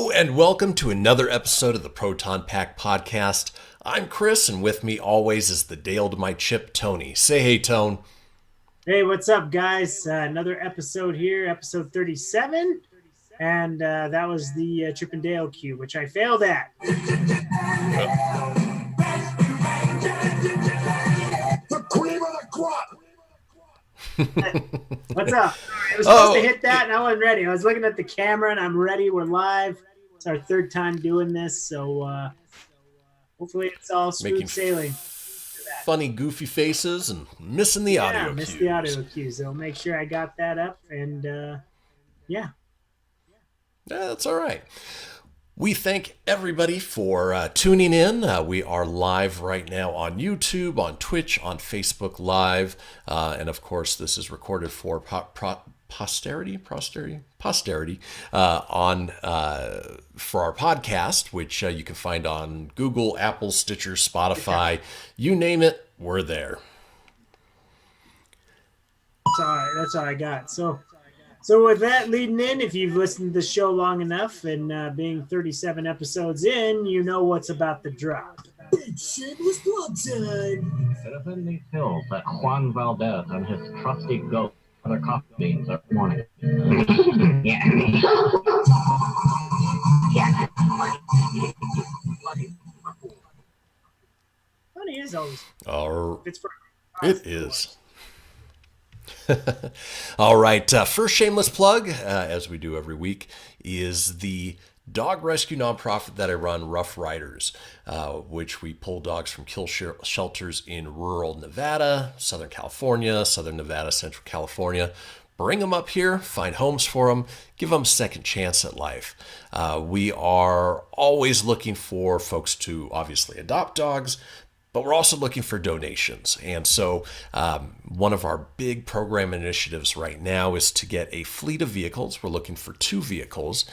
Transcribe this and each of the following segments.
Hello and welcome to another episode of the Proton Pack Podcast. I'm Kris, and with me always is the Dale to my Chip, Tony. Say hey, Tone. Hey, what's up, guys? Another episode here, episode 37. And that was the Chip and Dale cue, which I failed at. The cream of the crop. What's up? I was supposed to hit that, and I wasn't ready. I was looking at the camera, and I'm ready. We're live. It's our third time doing this, so hopefully it's all smooth sailing. Funny, goofy faces and missing the audio cues. Missed the audio cues. So make sure I got that up, and yeah, that's all right. We thank everybody for tuning in. We are live right now on YouTube, on Twitch, on Facebook Live, and of course, this is recorded for posterity on for our podcast, which you can find on Google, Apple, Stitcher, Spotify, you name it, we're there. That's all I got. So with that leading in, if you've listened to the show long enough and being 37 episodes in, you know what's about to drop. It's shameless plug time. It is in these hills that Juan Valdez and his trusty goat for their coffee beans are morning. Funny is always. It is. All right. First shameless plug, as we do every week, is the dog rescue nonprofit that I run, Rough Riders, which we pull dogs from kill shelters in rural Nevada, Southern California, Southern Nevada, Central California. Bring them up here, find homes for them, give them a second chance at life. We are always looking for folks to obviously adopt dogs, but we're also looking for donations. And so one of our big program initiatives right now is to get a fleet of vehicles. We're looking for 2 vehicles,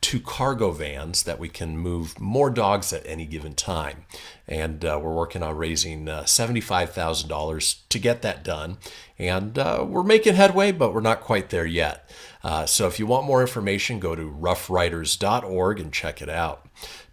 2 cargo vans that we can move more dogs at any given time. And we're working on raising $75,000 to get that done. And we're making headway, but we're not quite there yet. So if you want more information, go to roughriders.org and check it out.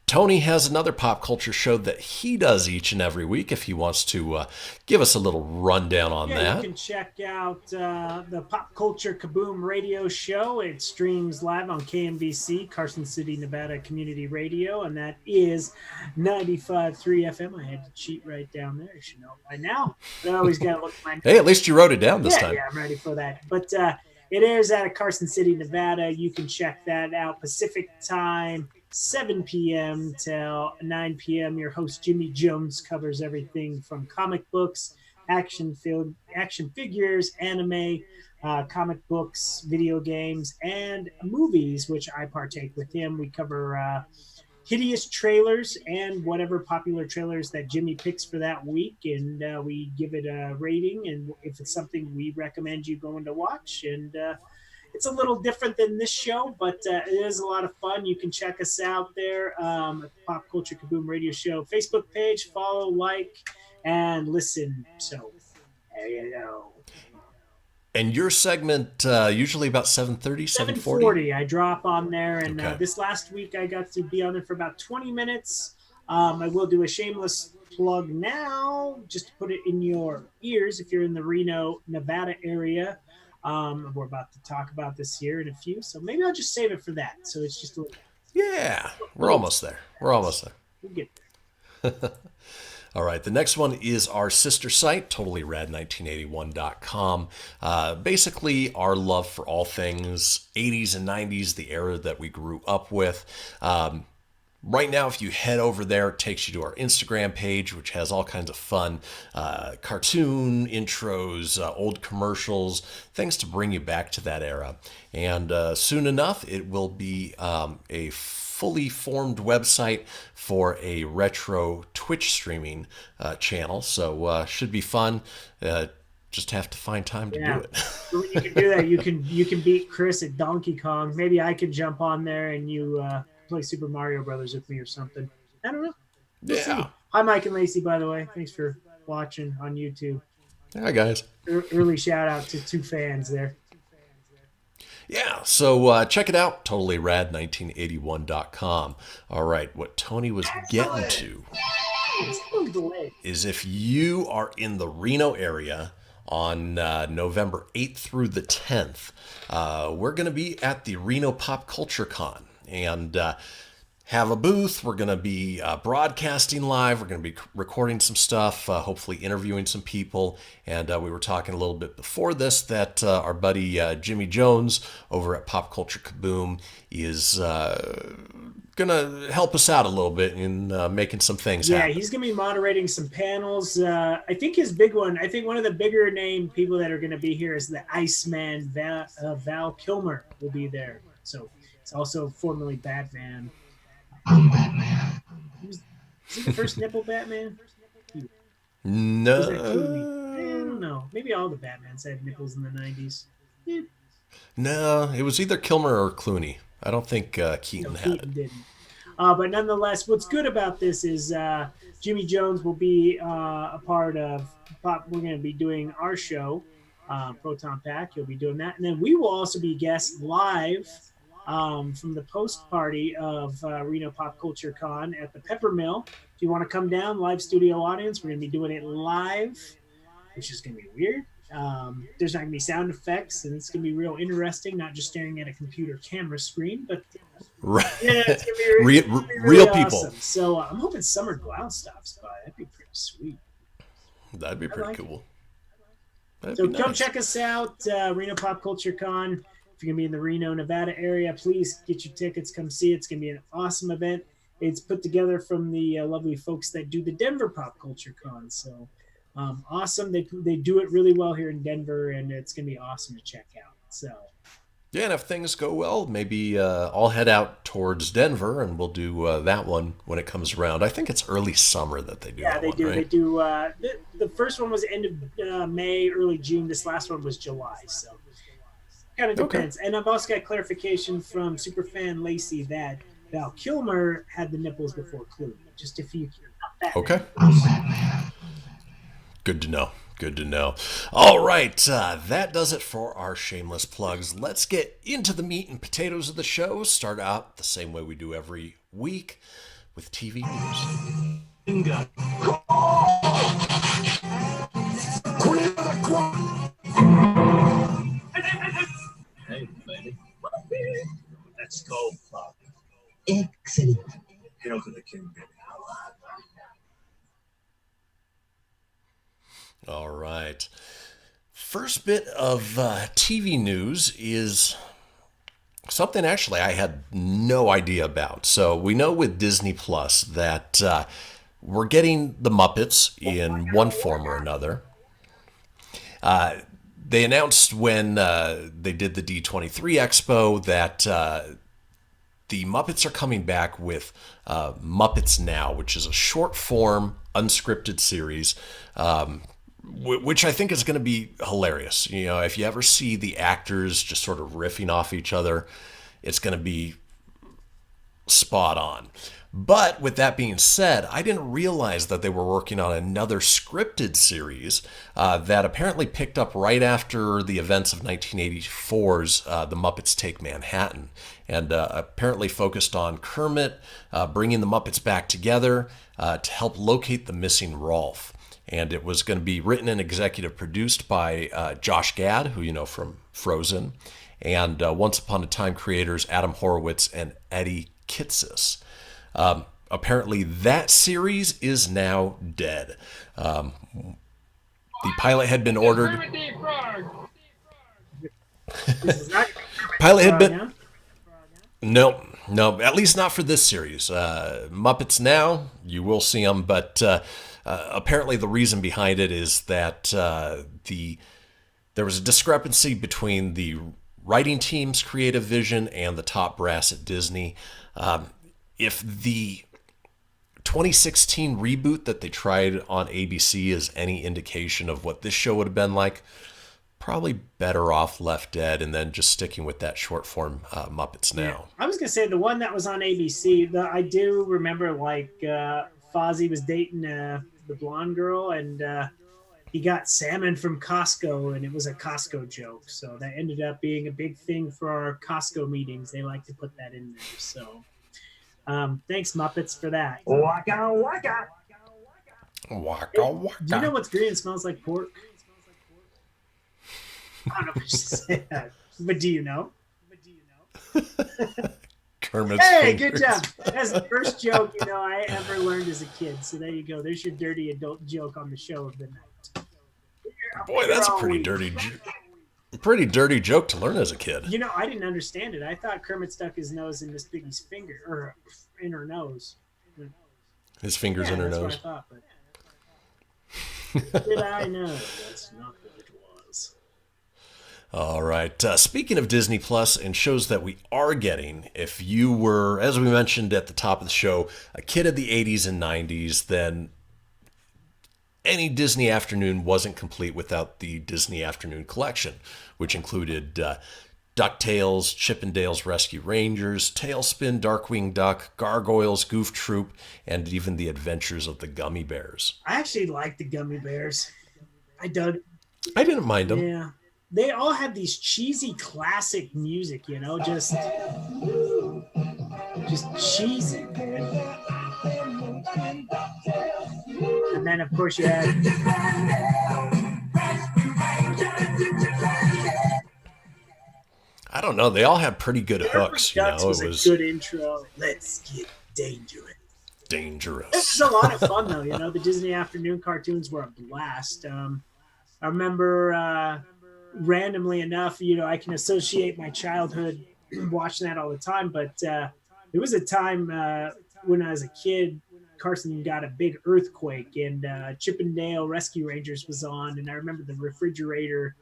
Tony has another pop culture show that he does each and every week if he wants to give us a little rundown on that. You can check out the Pop Culture Kaboom radio show. It streams live on KMBC, Carson City, Nevada Community Radio, and that is 95.3 FM. I had to cheat right down there. You should know by now. But I always got to look at my Hey, at least you wrote it down this time. Yeah, I'm ready for that. But it airs out of Carson City, Nevada. You can check that out Pacific time, 7 p.m. till 9 p.m. Your host, Jimmy Jones, covers everything from comic books, action figures, anime, comic books, video games, and movies, which I partake with him. We cover hideous trailers and whatever popular trailers that Jimmy picks for that week, and we give it a rating, and if it's something we recommend you going to watch, and it's a little different than this show, but it is a lot of fun. You can check us out there at the Pop Culture Kaboom Radio Show Facebook page. Follow, like, and listen. So, there you go. And your segment, usually about 7:30, 7:40. I drop on there, and okay. This last week I got to be on there for about 20 minutes. I will do a shameless plug now, just to put it in your ears if you're in the Reno, Nevada area. We're about to talk about this here in a few, so maybe I'll just save it for that. So it's just a little. Yeah, we're almost there. We'll get there. All right, the next one is our sister site, TotallyRad1981.com. Basically, our love for all things 80s and 90s, the era that we grew up with. Right now, if you head over there, it takes you to our Instagram page, which has all kinds of fun cartoon intros, old commercials, things to bring you back to that era. And soon enough, it will be a fully formed website for a retro Twitch streaming channel. So should be fun. Just have to find time to do it. So you can do that. You can beat Kris at Donkey Kong. Maybe I could jump on there and you play Super Mario Brothers with me or something. I don't know. We'll see. Hi, Mike and Lacey, by the way. Thanks for watching on YouTube. Hi, guys. Early shout out to 2 fans there. Yeah, so check it out, totallyrad1981.com. All right, what Tony was getting to is if you are in the Reno area on November 8th through the 10th, we're going to be at the Reno Pop Culture Con and have a booth. We're going to be broadcasting live. We're going to be recording some stuff, hopefully interviewing some people. And we were talking a little bit before this that our buddy Jimmy Jones over at Pop Culture Kaboom is going to help us out a little bit in making some things happen. Yeah, he's going to be moderating some panels. I think his big one, I think one of the bigger name people that are going to be here is the Iceman. Val Kilmer will be there. So it's also formerly Batman. Was he the first nipple Batman? No. Was that Clooney? I don't know. Maybe all the Batmans had nipples in the 90s. Yeah. No, it was either Kilmer or Clooney. I don't think Keaton had it. Didn't. But nonetheless, what's good about this is Jimmy Jones will be a part of Pop. We're going to be doing our show, Proton Pack. He'll be doing that. And then we will also be guests live from the post party of Reno Pop Culture Con at the Peppermill. If you want to come down, live studio audience, we're going to be doing it live, which is going to be weird. There's not going to be sound effects, and it's going to be real interesting, not just staring at a computer camera screen, but right. Yeah, it's going to be real really people. Awesome. So I'm hoping Summer Glau stops by. That'd be pretty sweet. That'd be pretty cool. So come check us out, Reno Pop Culture Con. If you're going to be in the Reno, Nevada area, please get your tickets. Come see it. It's going to be an awesome event. It's put together from the lovely folks that do the Denver Pop Culture Con. So awesome. They do it really well here in Denver, and it's going to be awesome to check out. So yeah, and if things go well, maybe I'll head out towards Denver, and we'll do that one when it comes around. I think it's early summer that they do. Yeah, that they one, do. right? They do. The first one was end of May, early June. This last one was July. So kind of depends. Okay. And I've also got clarification from superfan Lacey that Val Kilmer had the nipples before Clooney. Just if you okay. Good to know. Good to know. All right, that does it for our shameless plugs. Let's get into the meat and potatoes of the show. Start out the same way we do every week with TV news. Hey, baby. Let's go, Bob. Excellent. Hail to the king, baby. All right. First bit of TV news is something actually I had no idea about. So we know with Disney Plus that we're getting the Muppets in one form or another. They announced when they did the D23 Expo that the Muppets are coming back with Muppets Now, which is a short form, unscripted series, which I think is going to be hilarious. You know, if you ever see the actors just sort of riffing off each other, it's going to be spot on. But with that being said, I didn't realize that they were working on another scripted series that apparently picked up right after the events of 1984's The Muppets Take Manhattan, and apparently focused on Kermit bringing the Muppets back together to help locate the missing Rolf. And it was going to be written and executive produced by Josh Gad, who you know from Frozen, and Once Upon a Time creators Adam Horowitz and Eddie Kitsis. Apparently that series is now dead. The pilot had been ordered. Pilot had been. No, at least not for this series. Muppets Now, you will see them, but apparently the reason behind it is that there was a discrepancy between the writing team's creative vision and the top brass at Disney. If the 2016 reboot that they tried on ABC is any indication of what this show would have been like, probably better off left dead and then just sticking with that short form Muppets Now. Yeah. I was going to say the one that was on ABC, I do remember like Fozzie was dating the blonde girl, and he got salmon from Costco, and it was a Costco joke. So that ended up being a big thing for our Costco meetings. They like to put that in there. So thanks, Muppets, for that. Waka waka. Waka waka. Do you know what's green and smells like pork? I don't know if I should say that, but do you know? Kermit's Hey, fingers. good job. That's the first joke I ever learned as a kid. So there you go. There's your dirty adult joke on the show of the night. Boy, that's a pretty dirty joke to learn as a kid. I didn't understand it. I thought Kermit stuck his nose in Miss Piggy's finger, or in her nose. His fingers in her that's nose. What I thought, but did I know? That's not what it was. All right. Speaking of Disney Plus and shows that we are getting, if you were, as we mentioned at the top of the show, a kid of the 80s and 90s, then any Disney afternoon wasn't complete without the Disney Afternoon Collection, which included DuckTales, Chip 'n Dale's Rescue Rangers, Tailspin, Darkwing Duck, Gargoyles, Goof Troop, and even the Adventures of the Gummy Bears. I actually liked the Gummy Bears. I dug. I didn't mind them. Yeah. They all had these cheesy classic music, just cheesy, man. And then, of course, you had... I don't know. They all had pretty good hooks. Ducks was a good intro. Let's get dangerous. Dangerous. This is a lot of fun, though. The Disney afternoon cartoons were a blast. I remember... randomly enough, I can associate my childhood watching that all the time, but there was a time when I was a kid, Carson got a big earthquake, and Chip 'n Dale Rescue Rangers was on, and I remember the refrigerator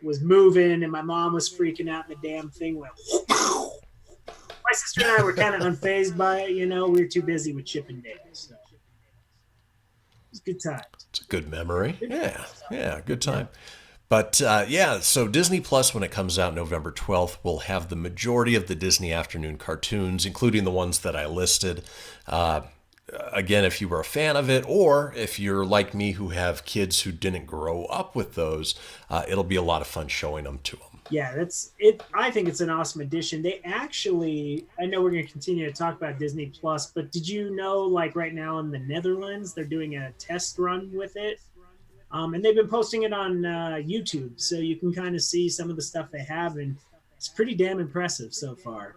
was moving, and my mom was freaking out, and the damn thing went. My sister and I were kind of unfazed by it, we were too busy with Chip 'n Dale, so it was a good time. It's a good memory. Yeah, good time. But so Disney Plus, when it comes out November 12th, will have the majority of the Disney afternoon cartoons, including the ones that I listed. Again, if you were a fan of it, or if you're like me who have kids who didn't grow up with those, it'll be a lot of fun showing them to them. Yeah, that's it. I think it's an awesome addition. They actually, I know we're going to continue to talk about Disney Plus, but did you know, like right now in the Netherlands, they're doing a test run with it? And they've been posting it on YouTube, so you can kind of see some of the stuff they have, and it's pretty damn impressive so far.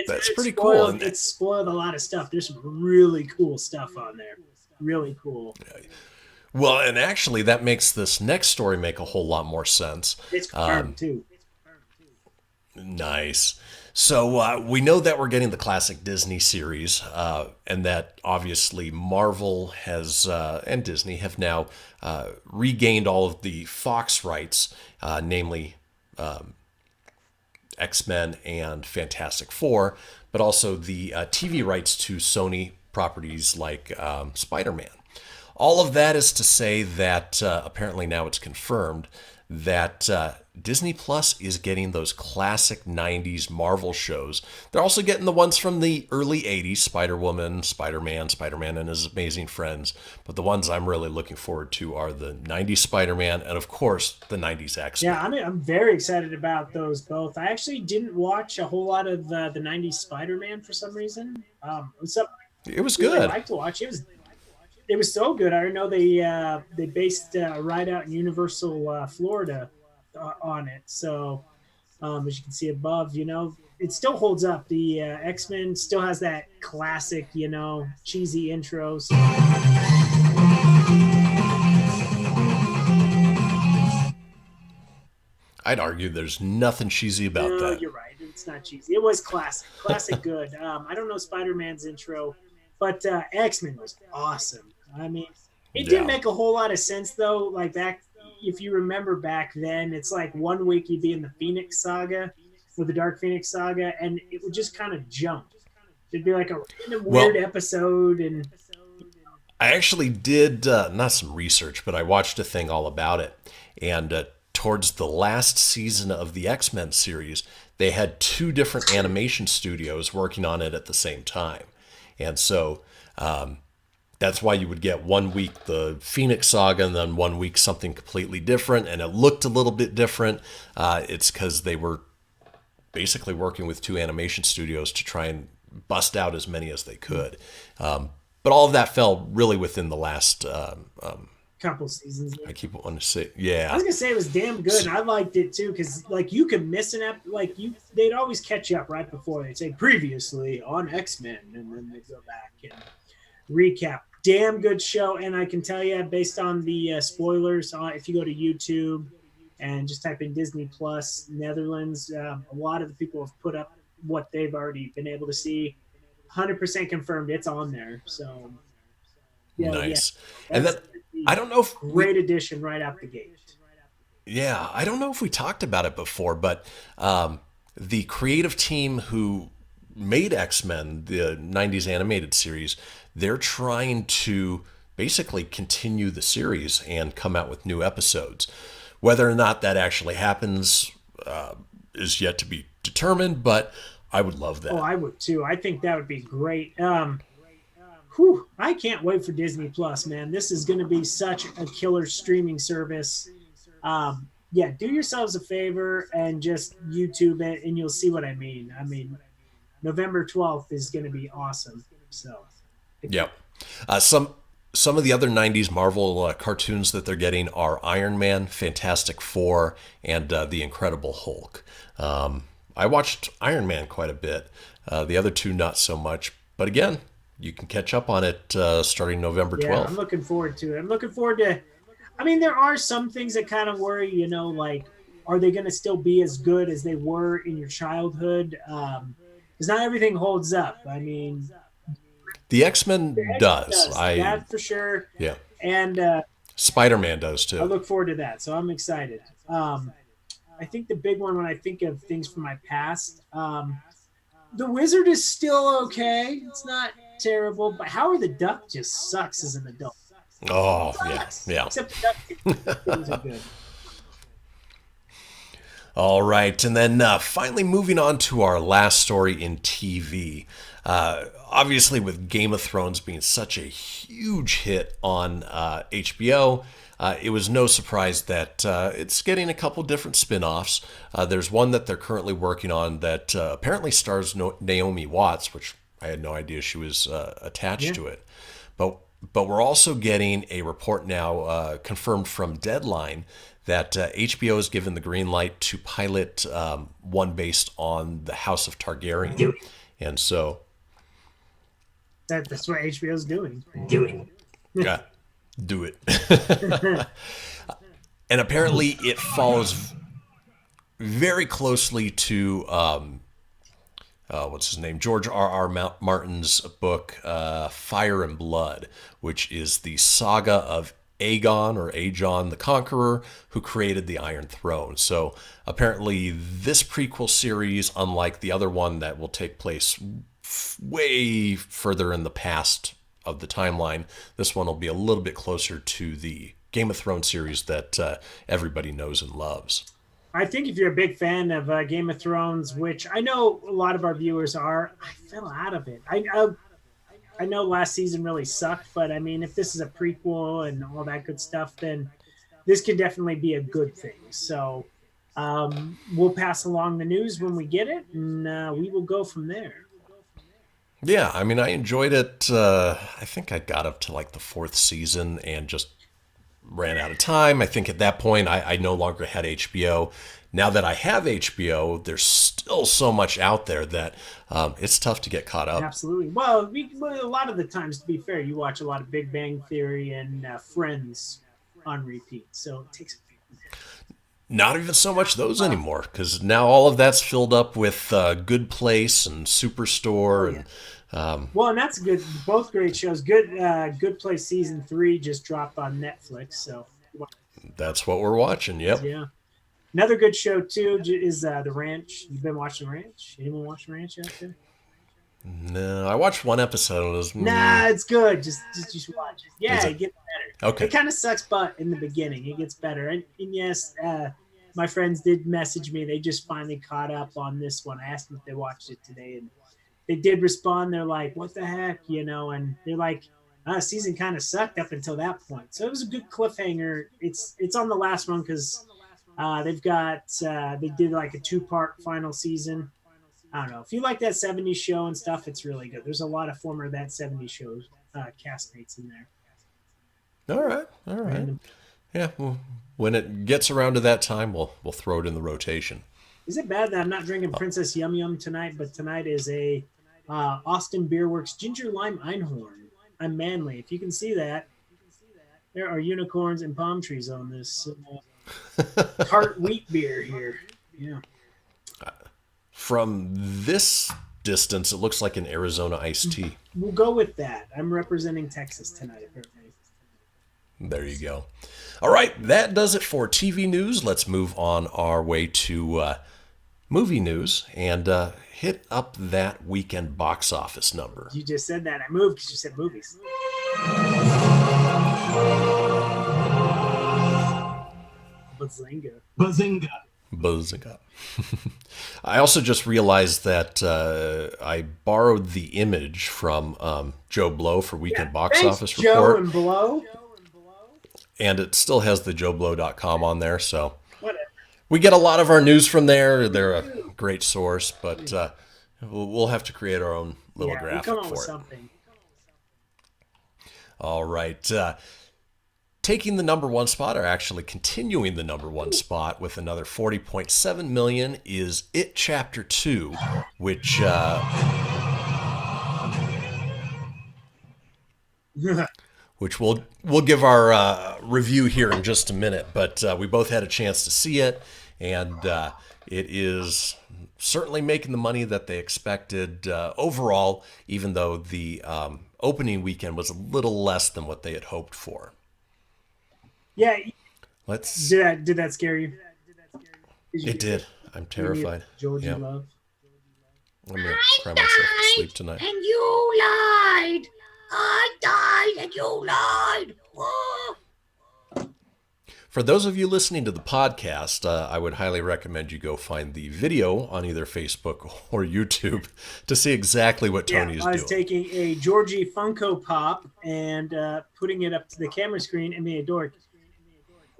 That's pretty cool. cool. It's spoiled a lot of stuff. There's some really cool stuff on there. Really cool. Well, and actually, that makes this next story make a whole lot more sense. It's confirmed, too. Nice. So we know that we're getting the classic Disney series, and that obviously Marvel has and Disney have now regained all of the Fox rights, namely X-Men and Fantastic Four, but also the TV rights to Sony properties like Spider-Man. All of that is to say that apparently now it's confirmed that Disney Plus is getting those classic 90s Marvel shows. They're also getting the ones from the early 80s, Spider-Woman, Spider-Man, Spider-Man and His Amazing Friends. But the ones I'm really looking forward to are the 90s Spider-Man and, of course, the 90s X-Men. Yeah, I'm very excited about those both. I actually didn't watch a whole lot of the 90s Spider-Man for some reason. It was good. good. I like to watch it. It was so good. I know they based a ride out in Universal Florida on it. So as you can see above, it still holds up. The X-Men still has that classic, cheesy intros. I'd argue there's nothing cheesy about that. No, you're right. It's not cheesy. It was classic. Classic good. I don't know Spider-Man's intro, but X-Men was awesome. I mean, it didn't make a whole lot of sense, though. Like back, if you remember back then, it's like 1 week you'd be in the Phoenix Saga, with the Dark Phoenix Saga, and it would just kind of jump. It'd be like a random weird episode. And I actually did, not some research, but I watched a thing all about it. And towards the last season of the X-Men series, they had 2 different animation studios working on it at the same time. And so... That's why you would get 1 week the Phoenix Saga and then 1 week something completely different, and it looked a little bit different. It's because they were basically working with 2 animation studios to try and bust out as many as they could. But all of that fell really within the last couple seasons. I keep wanting to say, yeah. I was gonna say it was damn good, and I liked it too, because like you could miss an they'd always catch you up right before. They'd say previously on X-Men, and then they'd go back and recap. Damn good show, and I can tell you, based on the spoilers, if you go to YouTube and just type in Disney Plus Netherlands, a lot of the people have put up what they've already been able to see. 100% confirmed it's on there. So yeah, nice. Yeah. And then I don't know if great addition right out the gate. Yeah, I don't know if we talked about it before, but the creative team who made X-Men, the 90s animated series, they're trying to basically continue the series and come out with new episodes. Whether or not that actually happens is yet to be determined, but I would love that. Oh, I would too. I think that would be great. I can't wait for Disney Plus, man. This is going to be such a killer streaming service. Yeah, do yourselves a favor and just YouTube it, and you'll see what I mean. I mean, November 12th is going to be awesome. So, yep. Some of the other 90s Marvel cartoons that they're getting are Iron Man, Fantastic Four, and The Incredible Hulk. I watched Iron Man quite a bit. The other two, not so much. But again, you can catch up on it starting November 12th. Yeah, I'm looking forward to it. I'm looking forward to... I mean, there are some things that kind of worry, like, are they going to still be as good as they were in your childhood? Because not everything holds up. I mean... The X-Men does. That for sure. Yeah. And Spider-Man does too. I look forward to that, so I'm excited. I think the big one when I think of things from my past, the Wizard is still okay. It's not terrible, but Howard the Duck just sucks as an adult. Oh, yeah. Except the Duck things are good. All right, and then finally moving on to our last story in TV. Obviously, with Game of Thrones being such a huge hit on HBO, it was no surprise that it's getting a couple different spin-offs. There's one that they're currently working on that apparently stars Naomi Watts, which I had no idea she was attached to it. But we're also getting a report now confirmed from Deadline that HBO has given the green light to pilot one based on the House of Targaryen. And so... That's what HBO's doing. Yeah, do it. And apparently it follows very closely to, what's his name? George R.R. Martin's book, Fire and Blood, which is the saga of Aegon the Conqueror, who created the Iron Throne. So apparently this prequel series, unlike the other one that will take place way further in the past of the timeline, this one will be a little bit closer to the Game of Thrones series that everybody knows and loves. I think if you're a big fan of Game of Thrones, which I know a lot of our viewers are, I fell out of it. I know last season really sucked, but I mean, if this is a prequel and all that good stuff, then this could definitely be a good thing. So we'll pass along the news when we get it, and we will go from there. Yeah, I mean, I enjoyed it. I think I got up to like the 4th season and just ran out of time. I think at that point, I no longer had HBO. Now that I have HBO, there's still so much out there that it's tough to get caught up. Absolutely. Well, a lot of the times, to be fair, you watch a lot of Big Bang Theory and Friends on repeat. So it takes Not even so much those anymore, because now all of that's filled up with Good Place and Superstore. And well, and that's good. Both great shows. Good Place season 3 just dropped on Netflix, so that's what we're watching. Yep. Yeah. Another good show too is The Ranch. You've been watching Ranch? Anyone watch Ranch out there? No, I watched one episode. Nah, it's good. Just watch it. Yeah, it gets better. Okay. It kind of sucks butt in the beginning. It gets better. And yes, my friends did message me. They just finally caught up on this one. I asked them if they watched it today, and they did respond. They're like, what the heck? And they're like, season kind of sucked up until that point. So it was a good cliffhanger. It's on the last one because they've got they did like a 2-part final season. I don't know. If you like that 70s show and stuff, it's really good. There's a lot of former That 70s Show castmates in there. All right. Random. Yeah, well, when it gets around to that time, we'll throw it in the rotation. Is it bad that I'm not drinking Princess Yum Yum tonight, but tonight is a Austin Beer Works Ginger Lime Einhorn. I'm manly. If you can see that, there are unicorns and palm trees on this tart wheat beer here. Yeah. From this distance, it looks like an Arizona iced tea. We'll go with that. I'm representing Texas tonight, apparently. There you go. All right, that does it for TV news. Let's move on our way to movie news and hit up that weekend box office number. You just said that. I moved because you said movies. Bazinga. I also just realized that I borrowed the image from Joe Blow for Weekend Box Office Joe Report. And Blow. And it still has the joeblow.com on there, so whatever. We get a lot of our news from there. They're a great source, but we'll have to create our own little graphic we'll come on for with it. Something. All right. Taking the number one spot, or actually continuing the number one spot with another 40.7 million, is It Chapter 2, which which we'll give our review here in just a minute. But we both had a chance to see it, and it is certainly making the money that they expected overall, even though the opening weekend was a little less than what they had hoped for. Yeah. Let's. Did that scare you? It did. I'm terrified. Georgie Love. I'm gonna cry myself to sleep tonight. And you lied. I died and you lied. Oh. For those of you listening to the podcast, I would highly recommend you go find the video on either Facebook or YouTube to see exactly what Tony is doing. I was taking a Georgie Funko Pop and putting it up to the camera screen and being a dork.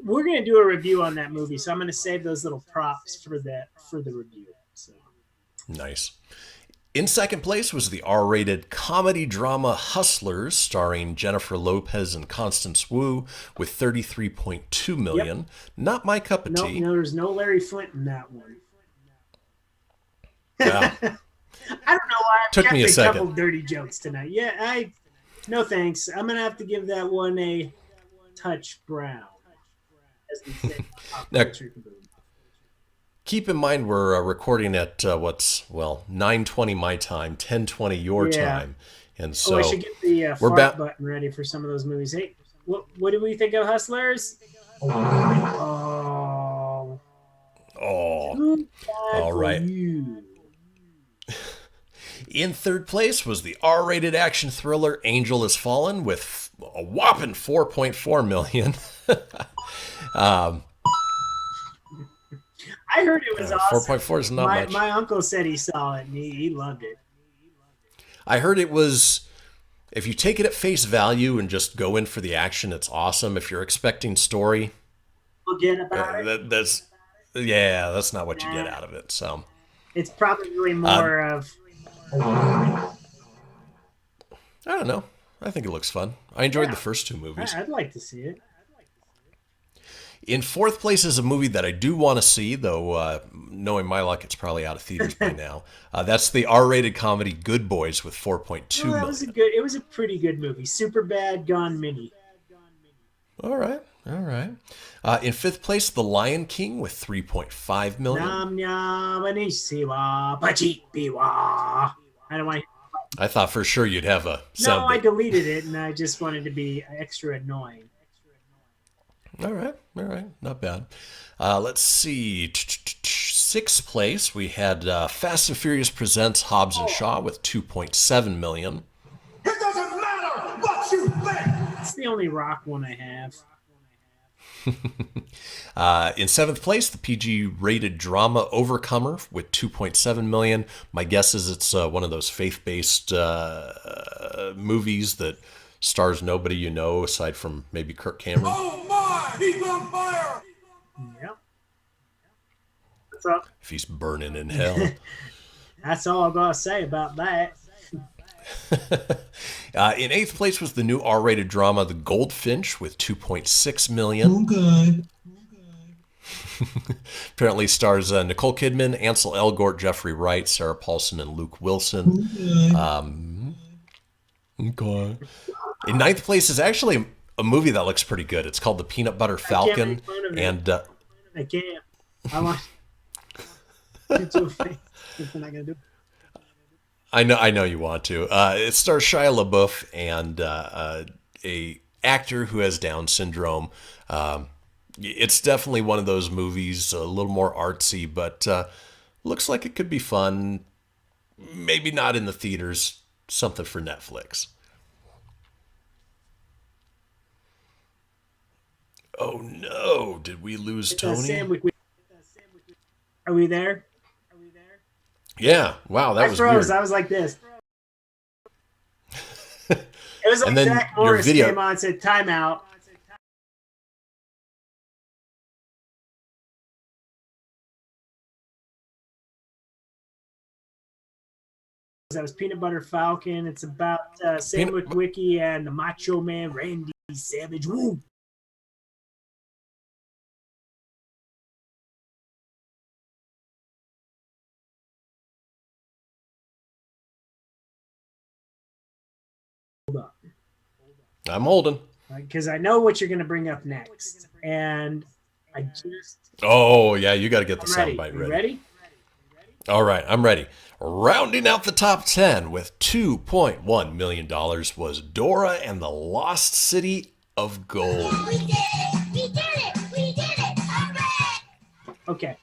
We're going to do a review on that movie, so I'm going to save those little props for the review. So. Nice. In second place was the R-rated comedy drama Hustlers, starring Jennifer Lopez and Constance Wu, with 33.2 million. Yep. Not my cup of tea. No, there's no Larry Flint in that one. Wow. I don't know why I've Took me a second. Couple dirty jokes tonight. Yeah, no thanks. I'm gonna have to give that one a touch brown. As we say. Now, keep in mind we're recording at 9:20 my time, 10:20 your time, and so I should get the fart button ready for some of those movies. Hey, what do we think of Hustlers? Oh, all right. In third place was the R-rated action thriller Angel Has Fallen with a whopping 4.4 million. I heard it was awesome. 4.4 is not much. My uncle said he saw it and he loved it. I heard it was, if you take it at face value and just go in for the action, it's awesome. If you're expecting story, forget about it. That's not what you get out of it. So it's probably more of. I don't know. I think it looks fun. I enjoyed the first two movies. I'd like to see it. In fourth place is a movie that I do want to see, though knowing my luck, it's probably out of theaters by now. That's the R-rated comedy Good Boys with 4.2 million. It was a pretty good movie. Superbad gone mini. All right. In fifth place, The Lion King with 3.5 million. I don't want. I thought for sure you'd have a sound. No, I deleted it, and I just wanted to be extra annoying. All right, not bad. Let's see. Sixth place, we had Fast and Furious Presents Hobbs and Shaw with 2.7 million. It doesn't matter what you think. It's the only rock one I have. In seventh place, the PG-rated drama Overcomer with 2.7 million. My guess is it's one of those faith-based movies that stars nobody you know aside from maybe Kirk Cameron. Oh my, he's on fire! Yep. What's up? If he's burning in hell. That's all I'm going to say about that. In eighth place was the new R-rated drama The Goldfinch with $2.6 million. Okay. Apparently stars Nicole Kidman, Ansel Elgort, Jeffrey Wright, Sarah Paulson, and Luke Wilson. Okay. In ninth place is actually a movie that looks pretty good. It's called The Peanut Butter Falcon. And I can't. I want to do a face. If I'm not going to do it. I know you want to. It stars Shia LaBeouf and a actor who has Down syndrome. It's definitely one of those movies, a little more artsy, but looks like it could be fun. Maybe not in the theaters. Something for Netflix. Oh no! Did we lose Tony? Are we there? Yeah. Wow, that was froze. weird. I was like this. It was like And then Zach your Morris video- came on and said timeout. That was Peanut Butter Falcon. It's about Sam Witwicky and the Macho Man Randy Savage. Woo! I'm holding. Because I know what you're going to bring up next. And I just... Oh, yeah, you got to get the I'm ready. soundbite You ready. ready? All right, I'm ready. Rounding out the top 10 with $2.1 million was Dora and the Lost City of Gold. We did it! We did it! We did it! Hooray! Okay.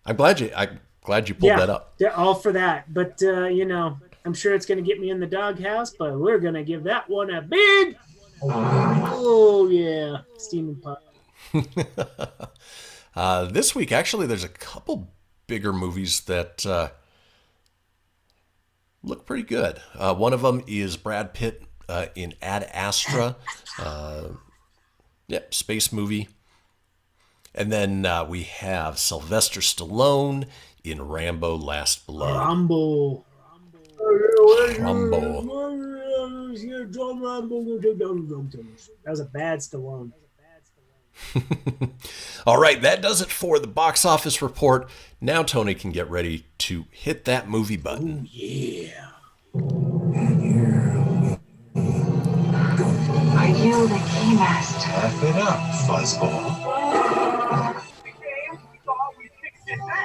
I'm glad you pulled that up. They're all for that. But, I'm sure it's going to get me in the doghouse, but we're going to give that one a big... Oh, yeah. Steaming pot. This week, actually, there's a couple bigger movies that look pretty good. One of them is Brad Pitt in Ad Astra. Space movie. And then we have Sylvester Stallone in Rambo Last Blood. Rambo. Rambo. That was a bad Stallone. All right, that does it for the box office report. Now Tony can get ready to hit that movie button. Yeah. Are you the keymaster? Laugh it up, fuzzball.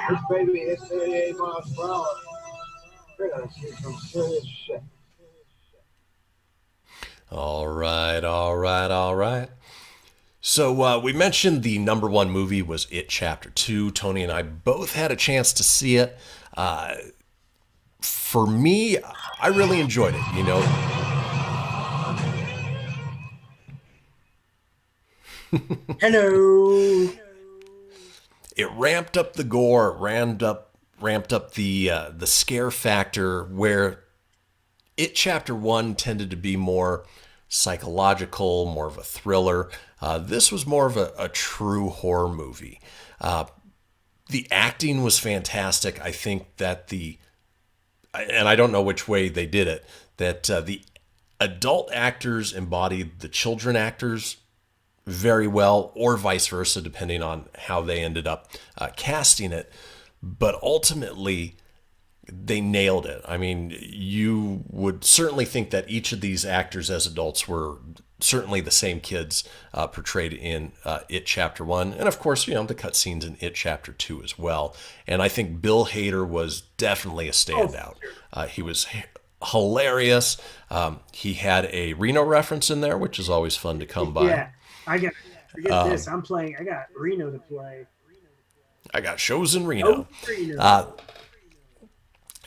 This baby hit 38 miles per hour. We're gonna see some serious shit. All right. So we mentioned the number one movie was It Chapter 2. Tony and I both had a chance to see it. For me, I really enjoyed it, Hello. It ramped up the gore, ramped up the scare factor, where It Chapter 1 tended to be more psychological, more of a thriller. This was more of a true horror movie. The acting was fantastic. I think that and I don't know which way they did it, that the adult actors embodied the children actors very well, or vice versa, depending on how they ended up casting it. But ultimately, they nailed it. I mean, you would certainly think that each of these actors as adults were certainly the same kids portrayed in It Chapter 1. And of course, the cutscenes in It Chapter 2 as well. And I think Bill Hader was definitely a standout. He was hilarious. He had a Reno reference in there, which is always fun to come by. Yeah, forget this. I got Reno to play. I got shows in Reno.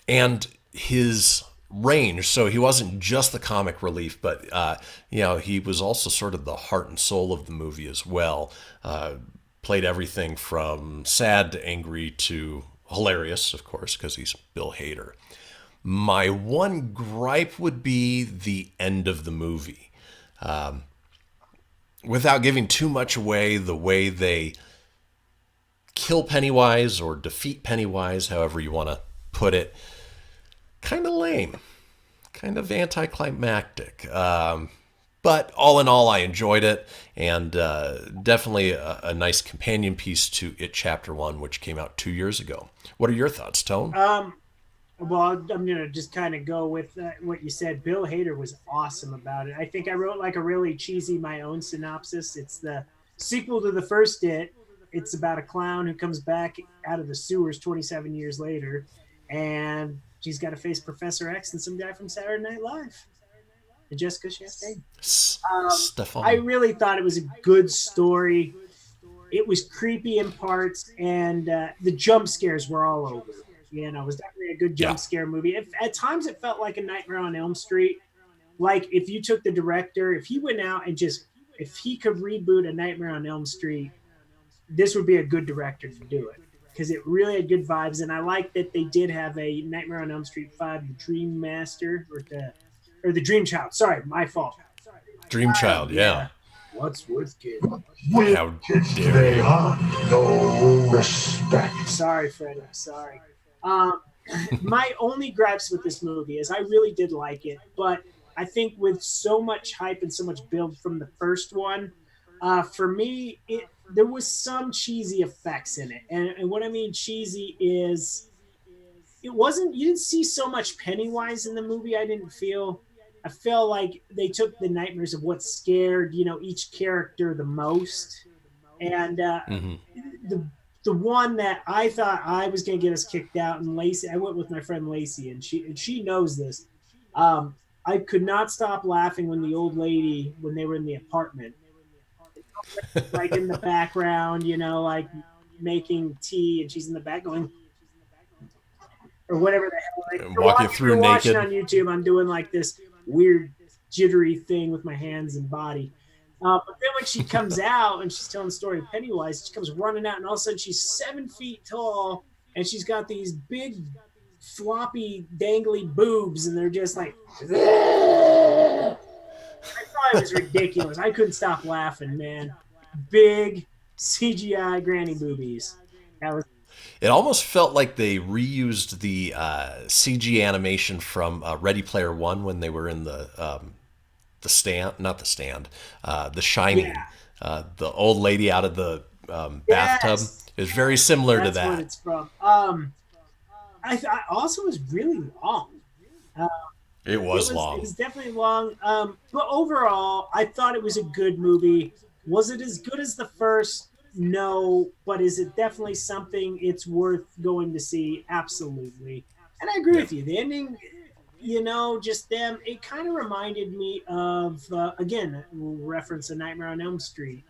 And his range, so he wasn't just the comic relief, but he was also sort of the heart and soul of the movie as well. Played everything from sad to angry to hilarious, of course, because he's Bill Hader. My one gripe would be the end of the movie. Without giving too much away, the way they kill Pennywise or defeat Pennywise, however you want to put it, kind of lame, kind of anticlimactic. But all in all, I enjoyed it, and definitely a nice companion piece to It Chapter 1, which came out 2 years ago. What are your thoughts, Tone? Well, I'm going to just kind of go with what you said. Bill Hader was awesome about it. I think I wrote like a really cheesy my own synopsis. It's the sequel to the first It. It's about a clown who comes back out of the sewers 27 years later, and she's got to face Professor X and some guy from Saturday Night Live. And Jessica Chastain. I really thought it was a good story. It was creepy in parts, and the jump scares were all over. You know, it was definitely a good jump scare movie. At times, it felt like a Nightmare on Elm Street. Like, if you took the director, if he went out and if he could reboot a Nightmare on Elm Street, this would be a good director to do it. Because it really had good vibes, and I like that they did have a Nightmare on Elm Street 5, The Dream Master, or the Dream Child. Sorry, my fault. Dream Child, yeah. What's worth kid? How dare you? No respect. Sorry, Fred. I'm sorry. My only gripes with this movie is I really did like it, but I think with so much hype and so much build from the first one, for me, there was some cheesy effects in it. And what I mean cheesy is you didn't see so much Pennywise in the movie, I didn't feel. I feel like they took the nightmares of what scared, each character the most. And the one that I thought I was going to get us kicked out, and Lacey, I went with my friend Lacey, and she knows this. I could not stop laughing when the old lady, when they were in the apartment, like in the background, like making tea, and she's in the back going, or whatever the hell. Like, walking through naked. Watching on YouTube, I'm doing like this weird jittery thing with my hands and body. But then when she comes out and she's telling the story of Pennywise, she comes running out, and all of a sudden she's 7 feet tall, and she's got these big, floppy, dangly boobs, and they're just like, I thought it was ridiculous. I couldn't stop laughing, man. Big CGI granny boobies. It almost felt like they reused the CG animation from Ready Player One when they were in the Shining. Yeah. The old lady out of the bathtub is very similar to that. That's what it's from. I also was really long. It was long. It was definitely long. But overall, I thought it was a good movie. Was it as good as the first? No, but is it definitely something it's worth going to see? Absolutely. And I agree with you. The ending, just them, it kind of reminded me of, again, we'll reference A Nightmare on Elm Street.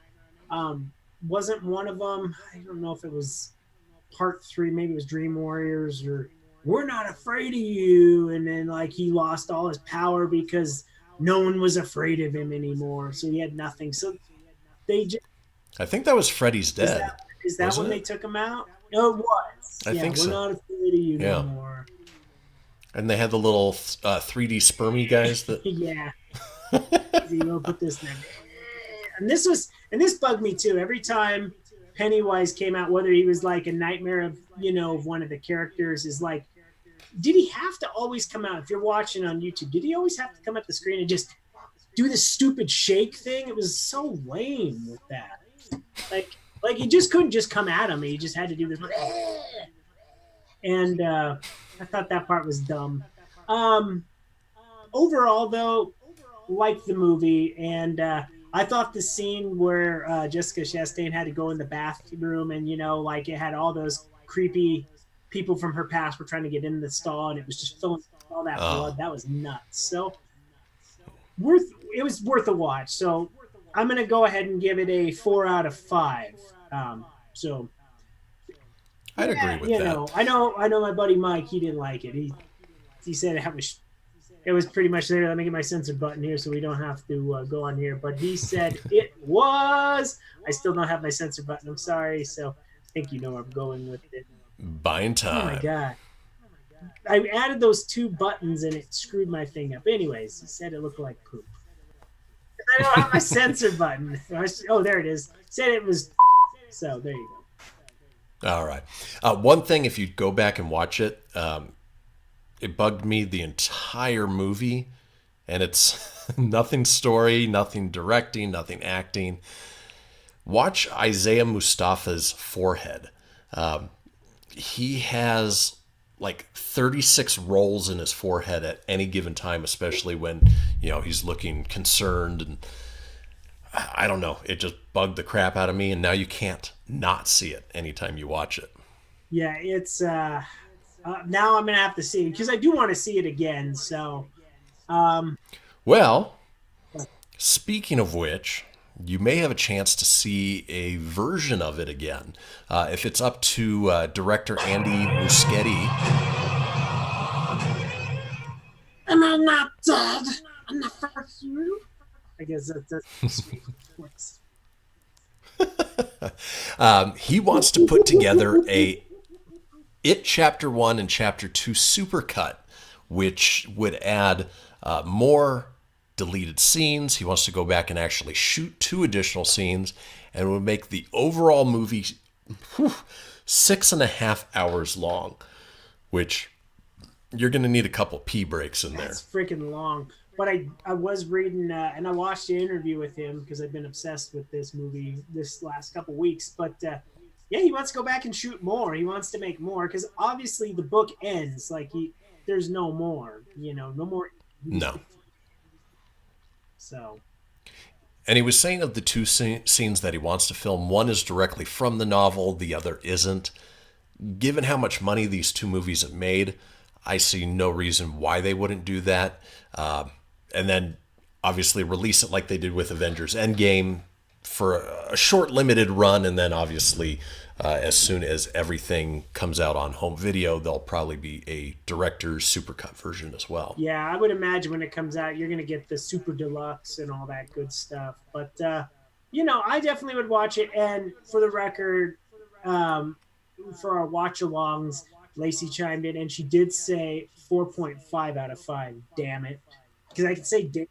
Wasn't one of them, I don't know if it was part 3, maybe it was Dream Warriors, or We're Not Afraid of You. And then, he lost all his power because no one was afraid of him anymore. So he had nothing. So they just... I think that was Freddy's Dead. Is that when they took him out? No, it was. I think so. We're not afraid of you no more. And they had the little 3D spermy guys that. Yeah. Put this there. And this bugged me too. Every time Pennywise came out, whether he was like a nightmare of one of the characters, is like, did he have to always come out? If you're watching on YouTube, did he always have to come at the screen and just do this stupid shake thing? It was so lame with that. Like he just couldn't just come at him. He just had to do this. And I thought that part was dumb. Overall, though, liked the movie. And I thought the scene where Jessica Chastain had to go in the bathroom and, it had all those creepy people from her past were trying to get in the stall, and it was just filling all that blood. That was nuts. So it was worth a watch. So I'm going to go ahead and give it a 4 out of 5. So I'd agree with that. I know my buddy Mike, he didn't like it. He said it was pretty much there. Let me get my censor button here so we don't have to go on here. But he said it was. I still don't have my censor button. I'm sorry. So I think where I'm going with it. Buying time. Oh my God. I added those 2 buttons and it screwed my thing up. Anyways, he said it looked like poop. I don't have my censor button. Oh, there it is. Said it was. So there you go. All right. One thing, if you go back and watch it, it bugged me the entire movie, and it's nothing story, nothing directing, nothing acting. Watch Isaiah Mustafa's forehead. He has like 36 rolls in his forehead at any given time, especially when, he's looking concerned, and I don't know, it just bugged the crap out of me, and now you can't not see it anytime you watch it. Yeah, it's now I'm gonna have to see it because I do want to see it again. So, well, speaking of which, you may have a chance to see a version of it again if it's up to director Andy Muschietti. Am I not dead? I'm not for you. I guess that's he wants to put together a It Chapter 1 and Chapter 2 supercut, which would add more deleted scenes. He wants to go back and actually shoot 2 additional scenes, and would make the overall movie 6.5 hours long, which you're going to need a couple pee breaks in there. That's freaking long. But I was reading, and I watched the interview with him because I've been obsessed with this movie this last couple weeks. But yeah, he wants to go back and shoot more. He wants to make more because obviously the book ends. Like, there's no more, no more. No. So. And he was saying of the 2 scenes that he wants to film, one is directly from the novel, the other isn't. Given how much money these 2 movies have made, I see no reason why they wouldn't do that. And then obviously release it like they did with Avengers Endgame for a short limited run. And then obviously as soon as everything comes out on home video, there'll probably be a director's supercut version as well. Yeah, I would imagine when it comes out, you're going to get the super deluxe and all that good stuff. But, I definitely would watch it. And for the record, for our watch-alongs, Lacey chimed in and she did say 4.5 out of 5. Damn it. Because I could say damn.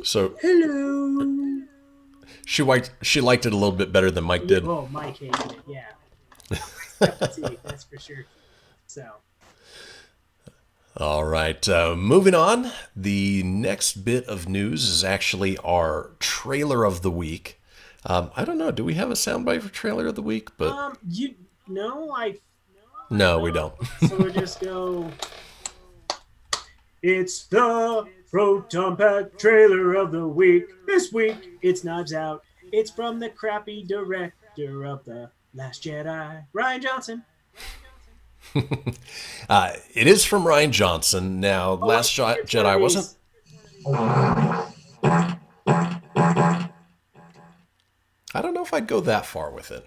So hello. She liked it a little bit better than Mike did. Oh, Mike hated it, yeah. That's for sure. So. All right, moving on. The next bit of news is actually our trailer of the week. I don't know. Do we have a soundbite for trailer of the week? But no, we don't. So we'll just go. It's the Proton Pack trailer of the week. This week, it's Knives Out. It's from the crappy director of The Last Jedi, Rian Johnson. It is from Rian Johnson. Now, Last Jedi wasn't. I don't know if I'd go that far with it.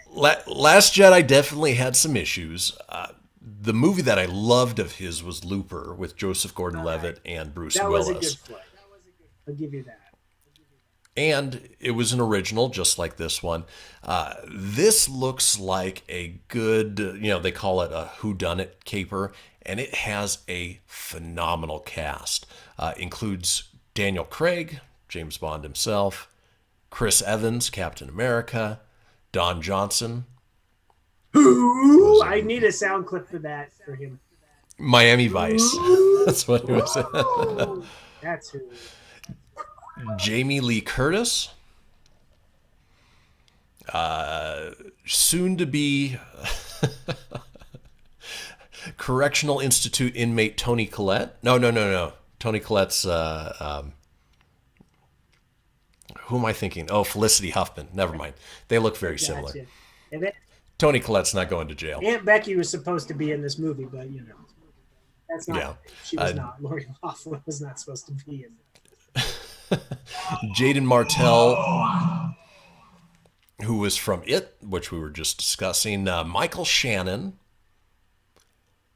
Last Jedi definitely had some issues. The movie that I loved of his was Looper with Joseph Gordon-Levitt and Bruce Willis. That was a good flick. I'll give you that. And it was an original, just like this one. This looks like a good, they call it a whodunit caper, and it has a phenomenal cast. Includes Daniel Craig, James Bond himself, Chris Evans, Captain America, Don Johnson. Ooh, I need a sound clip for that for him. Miami Vice. That's what he was. That's who. Jamie Lee Curtis. Soon to be Correctional Institute inmate Tony Collette. No. Tony Collette's. Who am I thinking? Oh, Felicity Huffman. Never mind. They look very similar. And then, Tony Collette's not going to jail. Aunt Becky was supposed to be in this movie, but that's not. Yeah. She was not. Lori Loughlin was not supposed to be in it. Jaden Martell, who was from It, which we were just discussing. Michael Shannon.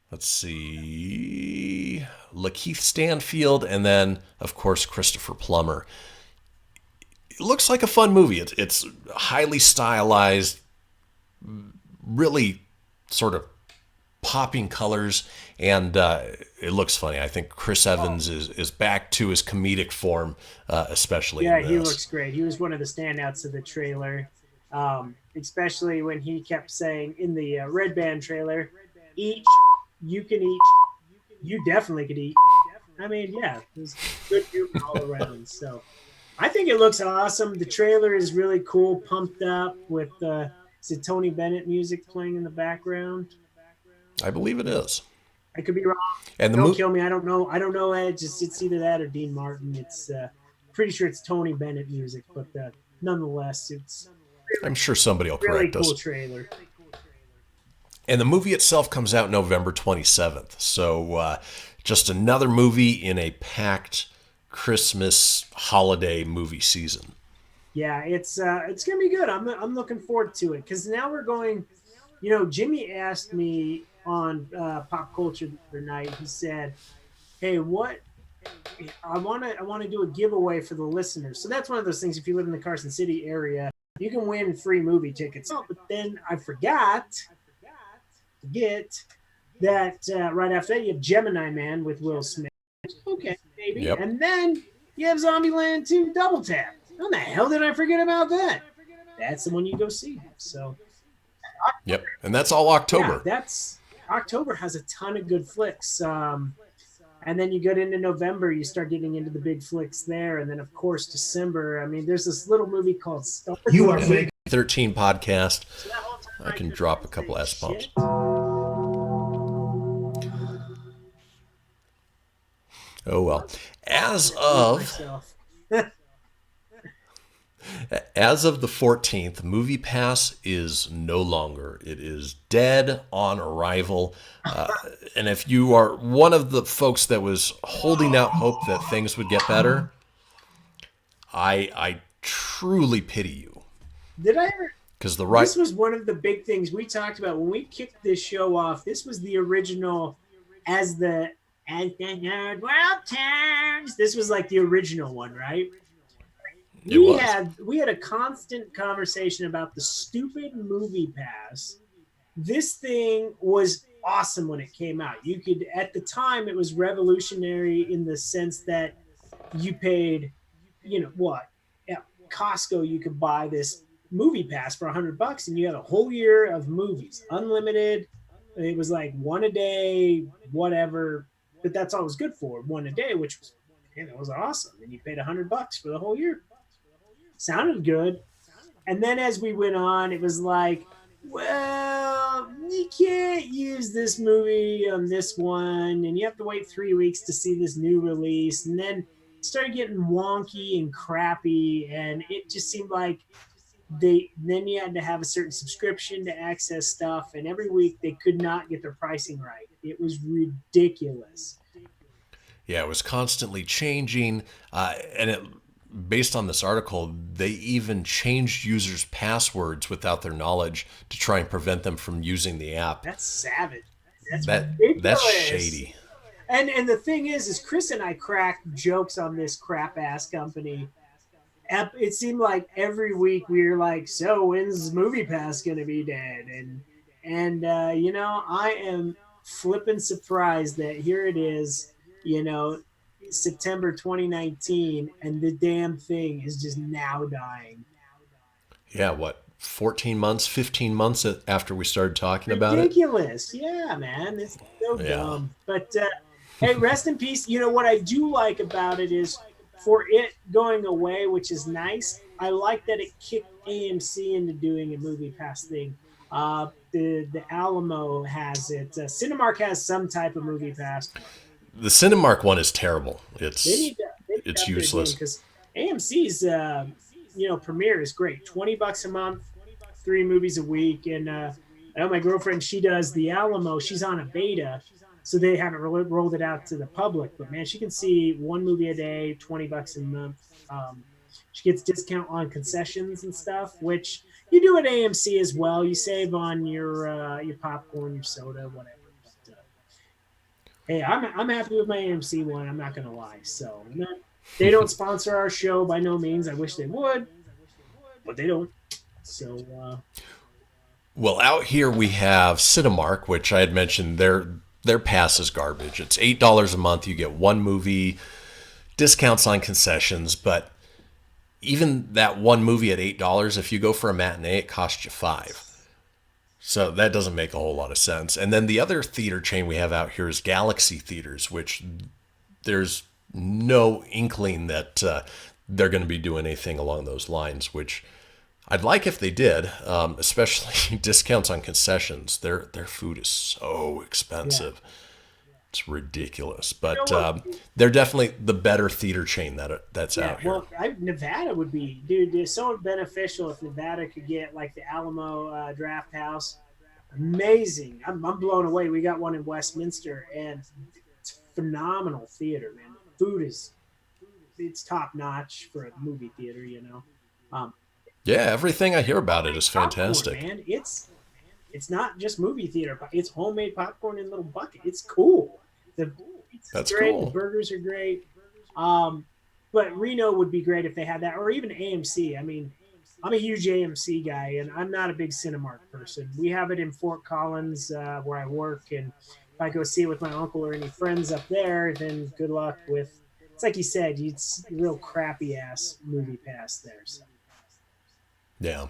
Let's see. Lakeith Stanfield, and then, of course, Christopher Plummer. it looks like a fun movie. It's highly stylized, really sort of popping colors, and it looks funny. I think Chris Evans is back to his comedic form, especially in this. He looks great. He was one of the standouts of the trailer, especially when he kept saying in the Red Band trailer, eat, you can eat, you definitely could eat. I mean, yeah, it was good humor all around. So I think it looks awesome. The trailer is really cool, pumped up with is it Tony Bennett music playing in the background? I believe it is. I could be wrong. And Don't kill me. I don't know. It's either that or Dean Martin. It's pretty sure it's Tony Bennett music, but nonetheless, it's. I'm sure somebody will correct really cool us. Trailer. And the movie itself comes out November 27th. So just another movie in a packed Christmas holiday movie season. Yeah, it's gonna be good. I'm looking forward to it because now we're going. Jimmy asked me on Pop Culture the other night. He said, "Hey, what? I want to do a giveaway for the listeners." So that's one of those things. If you live in the Carson City area, you can win free movie tickets. Oh, but then I forget that right after that you have Gemini Man with Will Smith. Okay, maybe. Yep. And then you have Zombieland 2 Double Tap. How the hell did I forget about that? That's the one you go see. So. Yep, and that's all October. Yeah, October has a ton of good flicks. And then you get into November, you start getting into the big flicks there. And then, of course, December. I mean, there's this little movie called Star Wars. You are fake. 13 podcast. So that whole time I can drop a couple S-bombs. shit. Oh, well. As of the 14th, MoviePass is no longer. It is dead on arrival. And if you are one of the folks that was holding out hope that things would get better, I truly pity you. Did I ever? Because This was one of the big things we talked about when we kicked this show off. This was the original as the nerd world turns. This was like the original one, right? We had a constant conversation about the stupid movie pass. This thing was awesome when it came out. You could, at the time, it was revolutionary in the sense that you paid, at Costco, you could buy this movie pass for $100 and you had a whole year of movies, unlimited. It was like one a day, whatever, but that's all it was good for, one a day, which was, it was awesome. And you paid $100 for the whole year. Sounded good. And then as we went on, it was like, well, you can't use this movie on this one, and you have to wait 3 weeks to see this new release. And then it started getting wonky and crappy, and it just seemed like then you had to have a certain subscription to access stuff, and every week they could not get their pricing right. It was ridiculous. Yeah, it was constantly changing, and it. Based on this article, they even changed users' passwords without their knowledge to try and prevent them from using the app. That's savage. That's shady. And the thing is Chris and I cracked jokes on this crap ass company. It seemed like every week we were like, so when's MoviePass gonna be dead? And I am flipping surprised that here it is, September 2019, and the damn thing is just now dying. Yeah, what, 14 months, 15 months after we started talking about it? Ridiculous. Yeah, man. It's so dumb. But, hey, rest in peace. What I do like about it is for it going away, which is nice, I like that it kicked AMC into doing a MoviePass thing. The Alamo has it. Cinemark has some type of MoviePass. The Cinemark one is terrible. It's useless. Because AMC's premiere is great. $20 a month, 3 movies a week, and I know my girlfriend, she does the Alamo. She's on a beta, so they haven't rolled it out to the public. But man, she can see 1 movie a day, $20 a month. She gets discount on concessions and stuff, which you do at AMC as well. You save on your popcorn, your soda, whatever. Hey, I'm happy with my AMC one. I'm not gonna lie. So They don't sponsor our show by no means. I wish they would, but they don't. So, well, out here we have Cinemark, which I had mentioned their pass is garbage. It's $8 a month. You get one movie, discounts on concessions, but even that one movie at $8, if you go for a matinee, it costs you $5. So that doesn't make a whole lot of sense. And then the other theater chain we have out here is Galaxy Theaters, which there's no inkling that they're going to be doing anything along those lines, which I'd like if they did, especially discounts on concessions. Their food is so expensive. Yeah. It's ridiculous. But they're definitely the better theater chain that's out here. Well, Nevada would be, dude, it's so beneficial if Nevada could get like the Alamo Draft House. Amazing. I'm blown away. We got one in Westminster, and it's phenomenal theater, man. The food it's top notch for a movie theater, you know. Yeah, everything I hear about it is fantastic. Popcorn, man. It's not just movie theater, but it's homemade popcorn in little bucket. It's cool. That's great. Cool. The burgers are great. But Reno would be great if they had that, or even AMC. I mean, I'm a huge AMC guy, and I'm not a big Cinemark person. We have it in Fort Collins where I work, and if I go see it with my uncle or any friends up there, then good luck with. It's like you said, it's real crappy ass movie pass there. So. Yeah.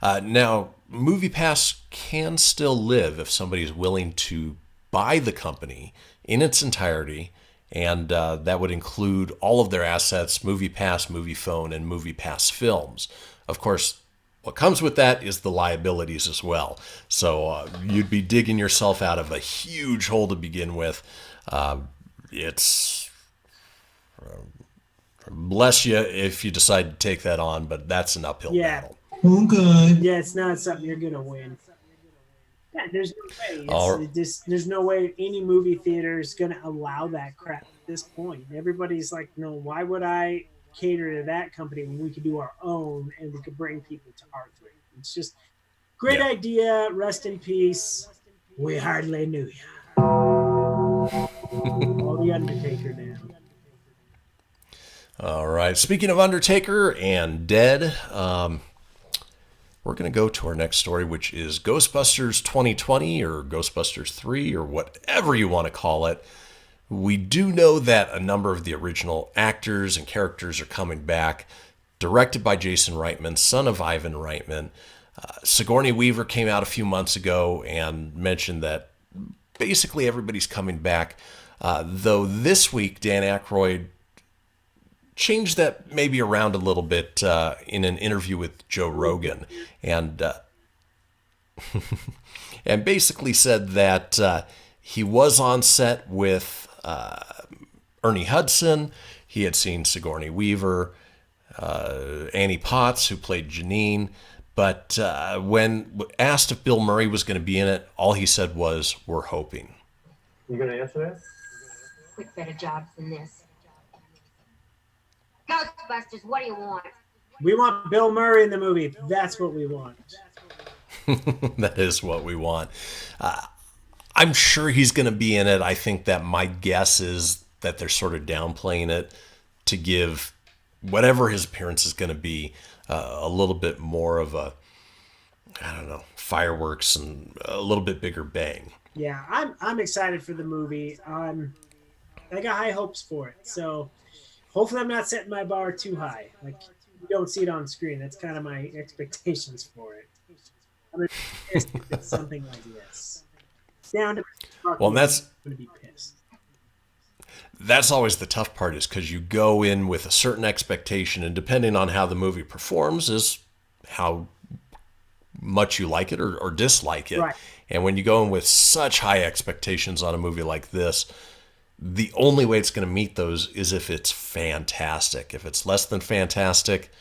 Now, MoviePass can still live if somebody's willing to buy the company in its entirety, and that would include all of their assets, MoviePass, MoviePhone, and MoviePass Films. Of course, what comes with that is the liabilities as well. So you'd be digging yourself out of a huge hole to begin with. It's... bless you if you decide to take that on, but that's an uphill battle. Okay. Yeah, it's not something you're going to win. Yeah, there's no way. There's no way any movie theater is going to allow that crap at this point. Everybody's like, no, why would I cater to that company when we could do our own and we could bring people to our theater? It's just great idea. Rest in peace. We hardly knew you. All the Undertaker now. All right. Speaking of Undertaker and dead, we're going to go to our next story, which is Ghostbusters 2020 or Ghostbusters 3 or whatever you want to call it. We do know that a number of the original actors and characters are coming back, directed by Jason Reitman, son of Ivan Reitman. Sigourney Weaver came out a few months ago and mentioned that basically everybody's coming back, though this week Dan Aykroyd changed that maybe around a little bit in an interview with Joe Rogan, and and basically said that he was on set with Ernie Hudson. He had seen Sigourney Weaver, Annie Potts, who played Janine, but when asked if Bill Murray was going to be in it, all he said was, "We're hoping." You gonna answer that? Quick, better jobs than this. Ghostbusters, what do you want? We want Bill Murray in the movie. That's what we want. That is what we want. I'm sure he's going to be in it. I think that my guess is that they're sort of downplaying it to give whatever his appearance is going to be a little bit more of a, I don't know, fireworks and a little bit bigger bang. Yeah, I'm excited for the movie. I got high hopes for it. So hopefully I'm not setting my bar too high. Like, you don't see it on screen. That's kind of my expectations for it. I'm pissed if it's something like this. Down to well, that's going to be pissed. That's always the tough part, is because you go in with a certain expectation, and depending on how the movie performs is how much you like it or dislike it. Right. And when you go in with such high expectations on a movie like this, the only way it's going to meet those is if it's fantastic. If it's less than fantastic,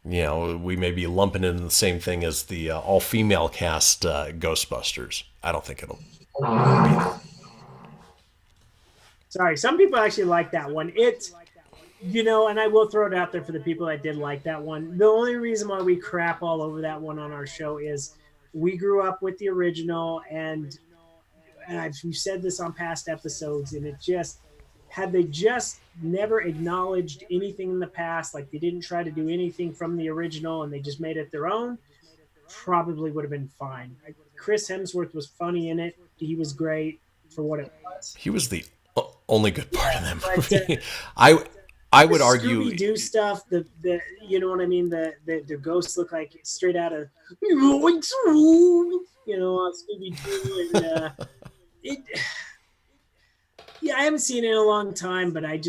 you know, we may be lumping it in the same thing as the all-female cast Ghostbusters. I don't think it'll beat it. Sorry, some people actually like that one. It, you know, and I will throw it out there for the people that did like that one. The only reason why we crap all over that one on our show is we grew up with the original, and we've said this on past episodes, and it just had they just never acknowledged anything in the past, like they didn't try to do anything from the original and they just made it their own, probably would have been fine. Chris Hemsworth was funny in it. He was great for what it was. He was the only good part of that movie. I would argue Scooby-Doo stuff. The you know what I mean. The ghosts look like straight out of Scooby-Doo, and it. Yeah, I haven't seen it in a long time, but I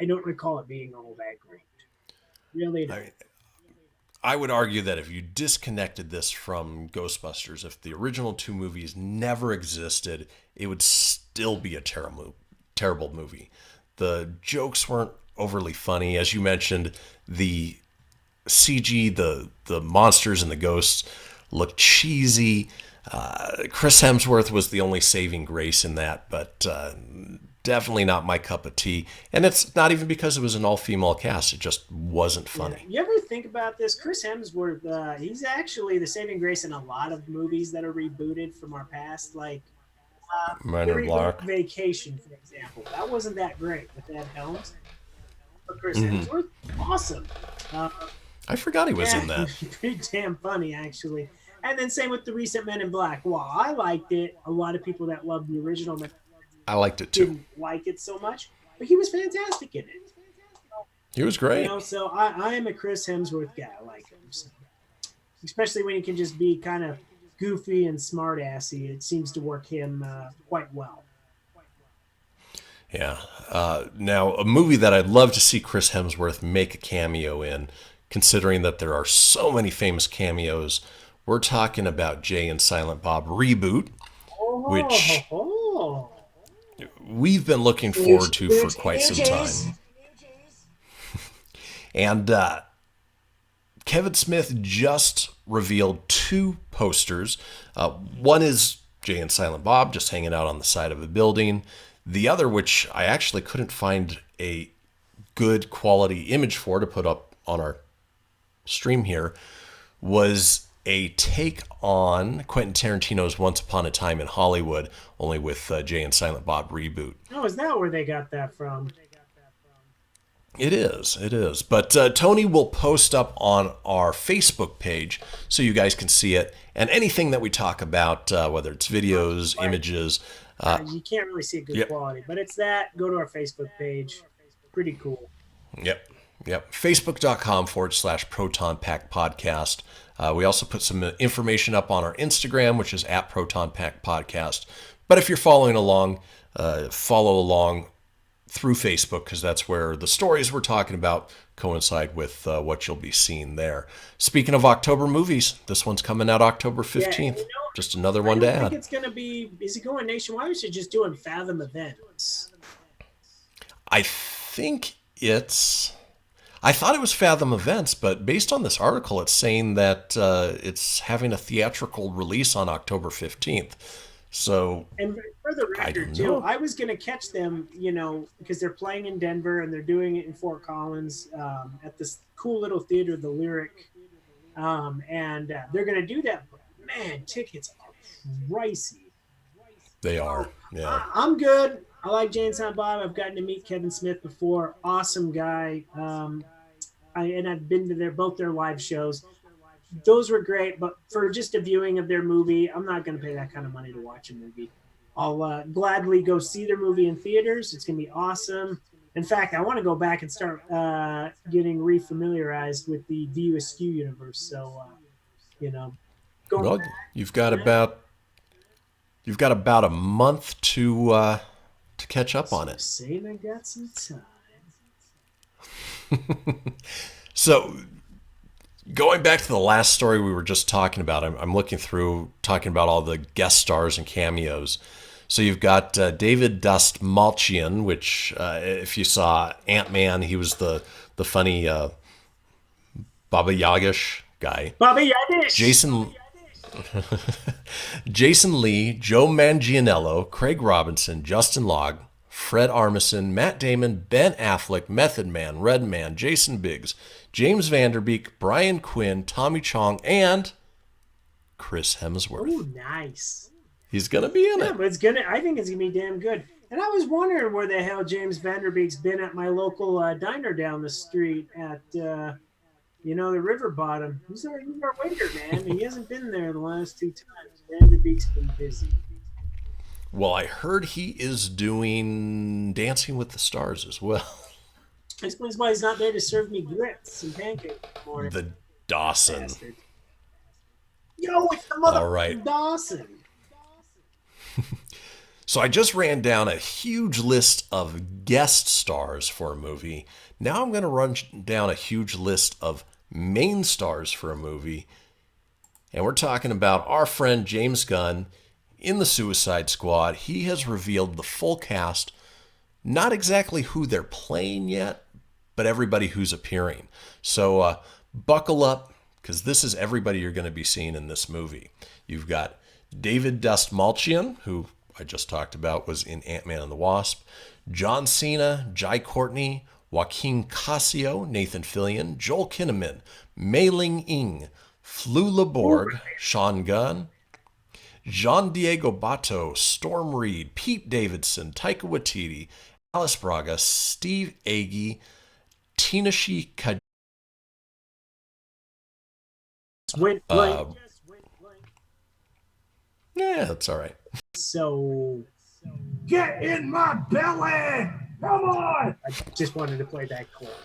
don't recall it being all that great. Really. I would argue that if you disconnected this from Ghostbusters, if the original two movies never existed, it would still be a terrible movie. The jokes weren't overly funny. As you mentioned, the CG, the monsters and the ghosts looked cheesy. Chris Hemsworth was the only saving grace in that, but definitely not my cup of tea. And it's not even because it was an all-female cast. It just wasn't funny. Yeah. You ever think about this? Chris Hemsworth, he's actually the saving grace in a lot of movies that are rebooted from our past, like Vacation, for example. That wasn't that great with Ed Helms. But Chris Hemsworth, awesome. I forgot he was in that. Pretty damn funny, actually. And then same with the recent Men in Black. Well, I liked it. A lot of people that loved the original I liked it too. Didn't like it so much, but he was fantastic in it. He was great. So I am a Chris Hemsworth guy. I like him. So. Especially when he can just be kind of goofy and smart-assy. It seems to work him quite well. Yeah. Now, a movie that I'd love to see Chris Hemsworth make a cameo in, considering that there are so many famous cameos, we're talking about Jay and Silent Bob Reboot, which we've been looking forward to for quite some time. And Kevin Smith just revealed 2 posters. One is Jay and Silent Bob just hanging out on the side of a building. The other, which I actually couldn't find a good quality image for to put up on our stream here, was a take on Quentin Tarantino's Once Upon a Time in Hollywood, only with Jay and Silent Bob Reboot. Oh, is that where they got that from? It is. But Tony will post up on our Facebook page so you guys can see it. And anything that we talk about, whether it's videos, images. You can't really see good quality, but it's that. Go to our Facebook page. Pretty cool. Yep. Facebook.com/Proton Pack Podcast. We also put some information up on our Instagram, which is @Proton Pack Podcast. But if you're following along, follow along through Facebook, because that's where the stories we're talking about coincide with what you'll be seeing there. Speaking of October movies, this one's coming out October 15th. Yeah, just another one to add. I think it's going to be, is it going nationwide or is it just doing Fathom events? I thought it was Fathom Events, but based on this article, it's saying that it's having a theatrical release on October 15th. So, and for the record, too, I was going to catch them, because they're playing in Denver and they're doing it in Fort Collins at this cool little theater, The Lyric. And they're going to do that. But, man, tickets are pricey. They are, yeah. I'm good. I like Jay and Silent Bob. I've gotten to meet Kevin Smith before. Awesome guy. I've been to both their live shows. Those were great, but for just a viewing of their movie, I'm not going to pay that kind of money to watch a movie. I'll gladly go see their movie in theaters. It's going to be awesome. In fact, I want to go back and start getting refamiliarized with the View Askew universe. So, you've got about a month to catch up on it. Saying I got some time. So, going back to the last story we were just talking about, I'm looking through, talking about all the guest stars and cameos. So you've got David Dastmalchian, which if you saw Ant-Man, he was the funny Baba Yagish guy. Baba Yagish! Jason Lee, Joe Manganiello, Craig Robinson, Justin Long, Fred Armisen, Matt Damon, Ben Affleck, Method Man, Redman, Jason Biggs, James Vanderbeek, Brian Quinn, Tommy Chong, and Chris Hemsworth. Oh, nice. He's gonna be in it. But I think it's gonna be damn good. And I was wondering where the hell James Vanderbeek's been at my local diner down the street at, the river bottom. He's our waiter, man. He hasn't been there the last 2 times. Vanderbeek's been busy. Well, I heard he is doing Dancing with the Stars as well. That explains why he's not there to serve me grits and pancakes in the morning. The Dawson. Bastard. Yo, it's the motherfucking All right. Dawson. So I just ran down a huge list of guest stars for a movie. Now I'm going to run down a huge list of main stars for a movie. And we're talking about our friend James Gunn in the Suicide Squad. He has revealed the full cast, not exactly who they're playing yet, but everybody who's appearing. So buckle up, because this is everybody you're going to be seeing in this movie. You've got David Dastmalchian, who I just talked about was in Ant-Man and the Wasp, John Cena, Jai Courtney, Joaquin Casio, Nathan Fillion, Joel Kinnaman, Mei Ling Ing, Flula Borg, Sean Gunn, Jean Diego Bato, Storm Reed, Pete Davidson, Taika Waititi, Alice Braga, Steve Agee, Tinashi Kaj. Yeah, that's all right. So Get in my belly! Come on! I just wanted to play that clip.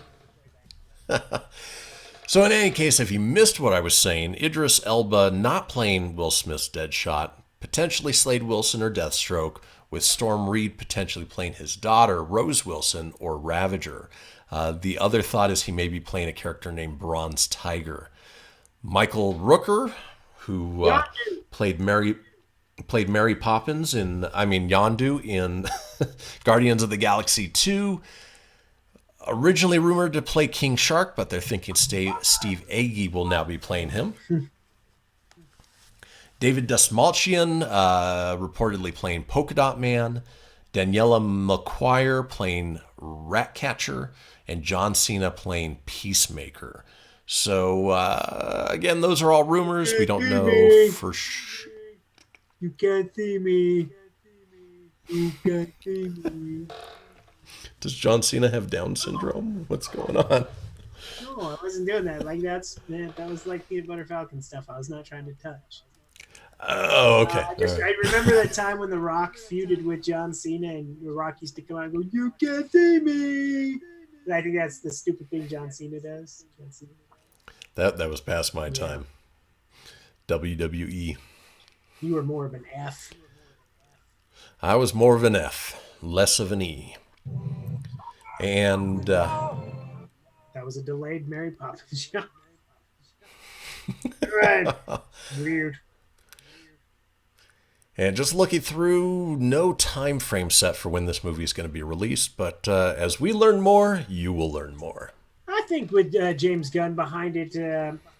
So in any case, if you missed what I was saying, Idris Elba not playing Will Smith's Deadshot, potentially Slade Wilson or Deathstroke, with Storm Reed potentially playing his daughter, Rose Wilson, or Ravager. The other thought is he may be playing a character named Bronze Tiger. Michael Rooker, who played Mary Poppins Yondu in Guardians of the Galaxy 2. Originally rumored to play King Shark, but they're thinking Steve Agee will now be playing him. David Dastmalchian reportedly playing Polka Dot Man. Daniela McQuire playing Ratcatcher. And John Cena playing Peacemaker. So, again, those are all rumors. We don't know for sure. You can't see me. You can't see me. Does John Cena have Down syndrome? What's going on? No, I wasn't doing that. That was like Peanut Butter Falcon stuff. I was not trying to touch. Oh, okay. I remember that time when The Rock feuded with John Cena, and The Rock used to come out and go, "You can't see me." And I think that's the stupid thing John Cena does. That was past my time. WWE. You were more of an F. I was more of an F, less of an E. And that was a delayed Mary Poppins joke. Right. Weird. And just looking through, no time frame set for when this movie is going to be released. But as we learn more, you will learn more. I think with James Gunn behind it,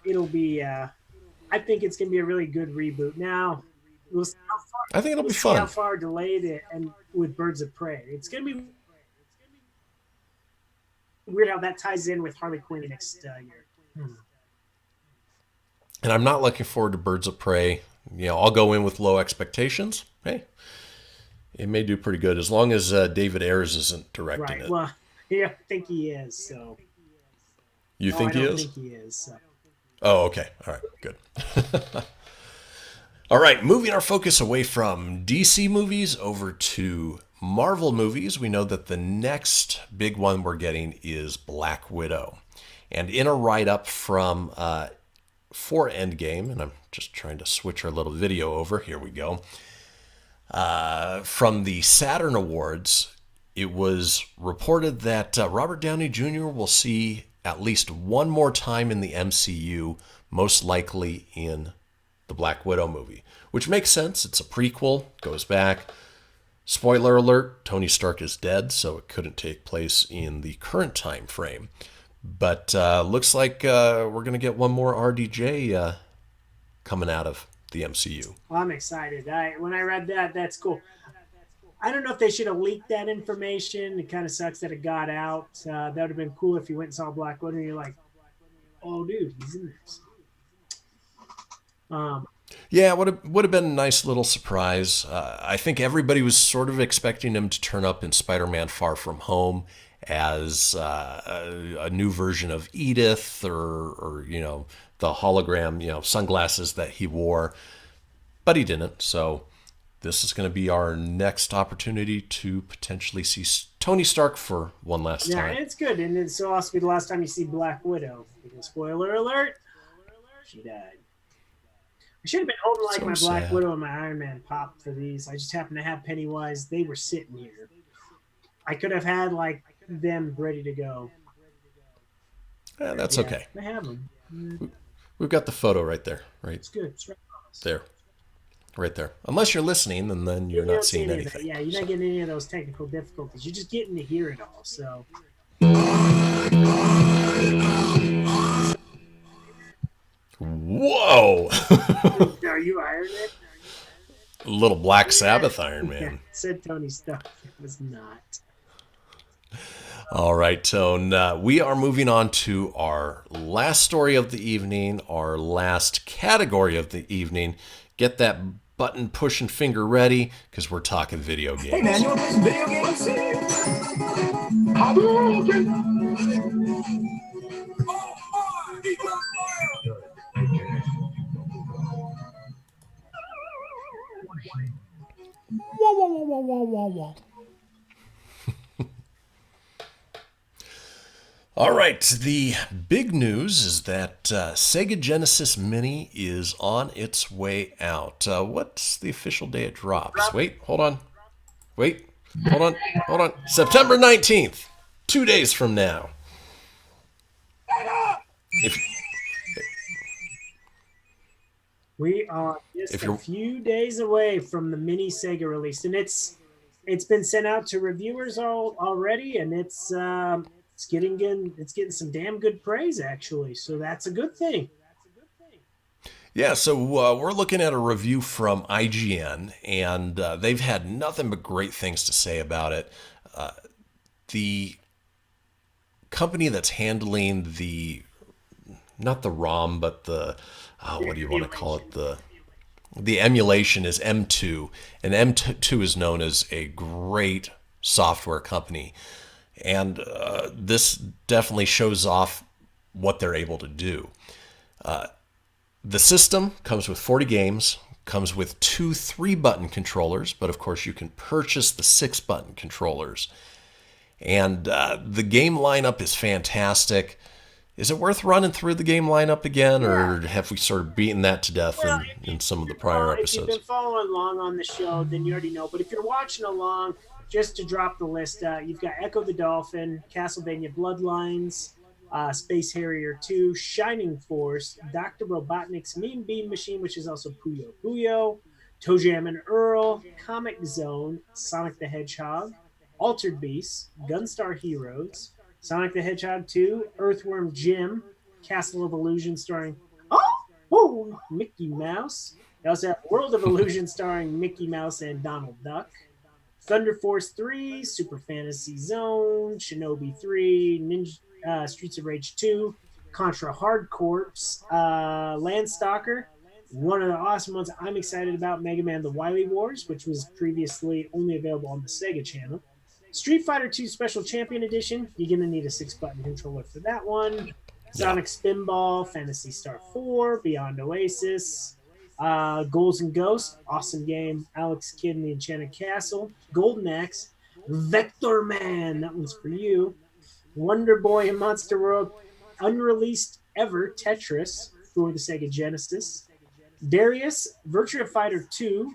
it'll be. I think it's going to be a really good reboot. Now, we'll see how far, I think it'll be fun. How far delayed it and with Birds of Prey, it's going to be weird how that ties in with Harley Quinn next year. And I'm not looking forward to Birds of Prey. I'll go in with low expectations. Hey, it may do pretty good as long as David Ayers isn't directing it. Well, yeah, I think he is. So you think he is? I think he is. So. Oh, okay. All right, good. All right, moving our focus away from DC movies over to Marvel movies. We know that the next big one we're getting is Black Widow. And in a write-up from for Endgame, and I'm just trying to switch our little video over. Here we go. From the Saturn Awards, it was reported that Robert Downey Jr. will see at least one more time in the MCU, most likely in the Black Widow movie, which makes sense. It's a prequel, goes back. Spoiler alert, Tony Stark is dead, so it couldn't take place in the current time frame. But looks like we're going to get one more RDJ coming out of the MCU. Well, I'm excited. When I read that, that's cool. I don't know if they should have leaked that information. It kind of sucks that it got out. That would have been cool if you went and saw Black Widow and you're like, oh, dude, he's in this. Yeah, would have been a nice little surprise. I think everybody was sort of expecting him to turn up in Spider-Man: Far From Home as a new version of Edith, or the hologram sunglasses that he wore, but he didn't. So this is going to be our next opportunity to potentially see Tony Stark for one last time. Yeah, it's good, and it's also be the last time you see Black Widow. Because, spoiler alert, she died. I should have been holding like my Black Widow and my Iron Man pop for these. I just happened to have Pennywise. They were sitting here. I could have had like them ready to go. That's okay. I have them. We've got the photo right there. Right. It's good. It's right there. Right there. Unless you're listening, and then you're not seeing anything. Yeah, you're not getting any of those technical difficulties. You're just getting to hear it all. So. Whoa! Are you Iron Man? A little Black Sabbath Iron Man. Yeah, said Tony Stark. It was not. All right, Tone. We are moving on to our last story of the evening, our last category of the evening. Get that button pushing finger ready, because we're talking video games. Hey man, you want to play some video games? Wah, wah, wah, wah, wah, wah. All right, the big news is that Sega Genesis Mini is on its way out. What's the official day it drops? Wait, hold on. September 19th, 2 days from now. We are just a few days away from the mini Sega release, and it's been sent out to reviewers already, and it's getting some damn good praise actually. So that's a good thing. Yeah, so we're looking at a review from IGN, and they've had nothing but great things to say about it. The company that's handling not the ROM, but the what do you want to call it? The emulation is M2, and M2 is known as a great software company. And this definitely shows off what they're able to do. The system comes with 40 games, comes with 2 3-button controllers, but of course you can purchase the 6-button controllers. And the game lineup is fantastic. Is it worth running through the game lineup again, or have we sort of beaten that to death in some of the prior episodes? If you've been following along on the show, then you already know. But if you're watching along, just to drop the list, you've got Echo the Dolphin, Castlevania Bloodlines, Space Harrier 2, Shining Force, Dr. Robotnik's Mean Bean Machine, which is also Puyo Puyo, Toe Jam and Earl, Comic Zone, Sonic the Hedgehog, Altered Beast, Gunstar Heroes, Sonic the Hedgehog 2, Earthworm Jim, Castle of Illusion starring Mickey Mouse. They also have World of Illusion starring Mickey Mouse and Donald Duck. Thunder Force 3, Super Fantasy Zone, Shinobi 3, Ninja Streets of Rage 2, Contra Hard Corps, Landstalker, one of the awesome ones I'm excited about, Mega Man The Wily Wars, which was previously only available on the Sega channel. Street Fighter 2 Special Champion Edition, you're going to need a 6-button controller for that one. Sonic Spinball, Phantasy Star 4, Beyond Oasis, Ghouls and Ghosts, awesome game. Alex Kidd and the Enchanted Castle, Golden Axe, Vector Man, that one's for you. Wonder Boy and Monster World, unreleased ever Tetris for the Sega Genesis. Darius, Virtua Fighter 2,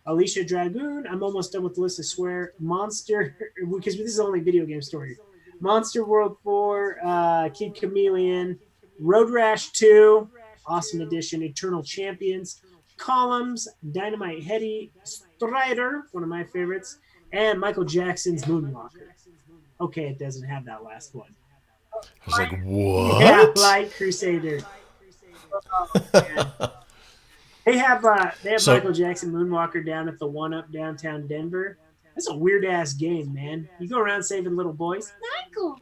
Alicia Dragoon. I'm almost done with the list, I swear. Monster, because this is only video game story. Monster World 4, Kid Chameleon, Road Rash 2, awesome edition, Eternal Champions, Columns, Dynamite Heady, Strider, one of my favorites, and Michael Jackson's Moonwalker. Okay, it doesn't have that last one. I was like, what? Yeah, Light Crusader. Oh, they have Michael Jackson Moonwalker down at the 1-Up downtown Denver. That's a weird ass game, man. You go around saving little boys. Michael.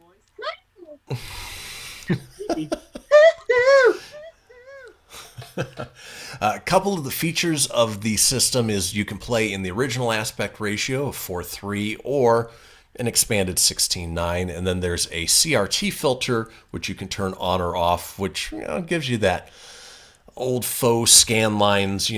A couple of the features of the system is you can play in the original aspect ratio of 4:3 or an expanded 16:9, and then there's a CRT filter which you can turn on or off, which gives you that old faux scan lines,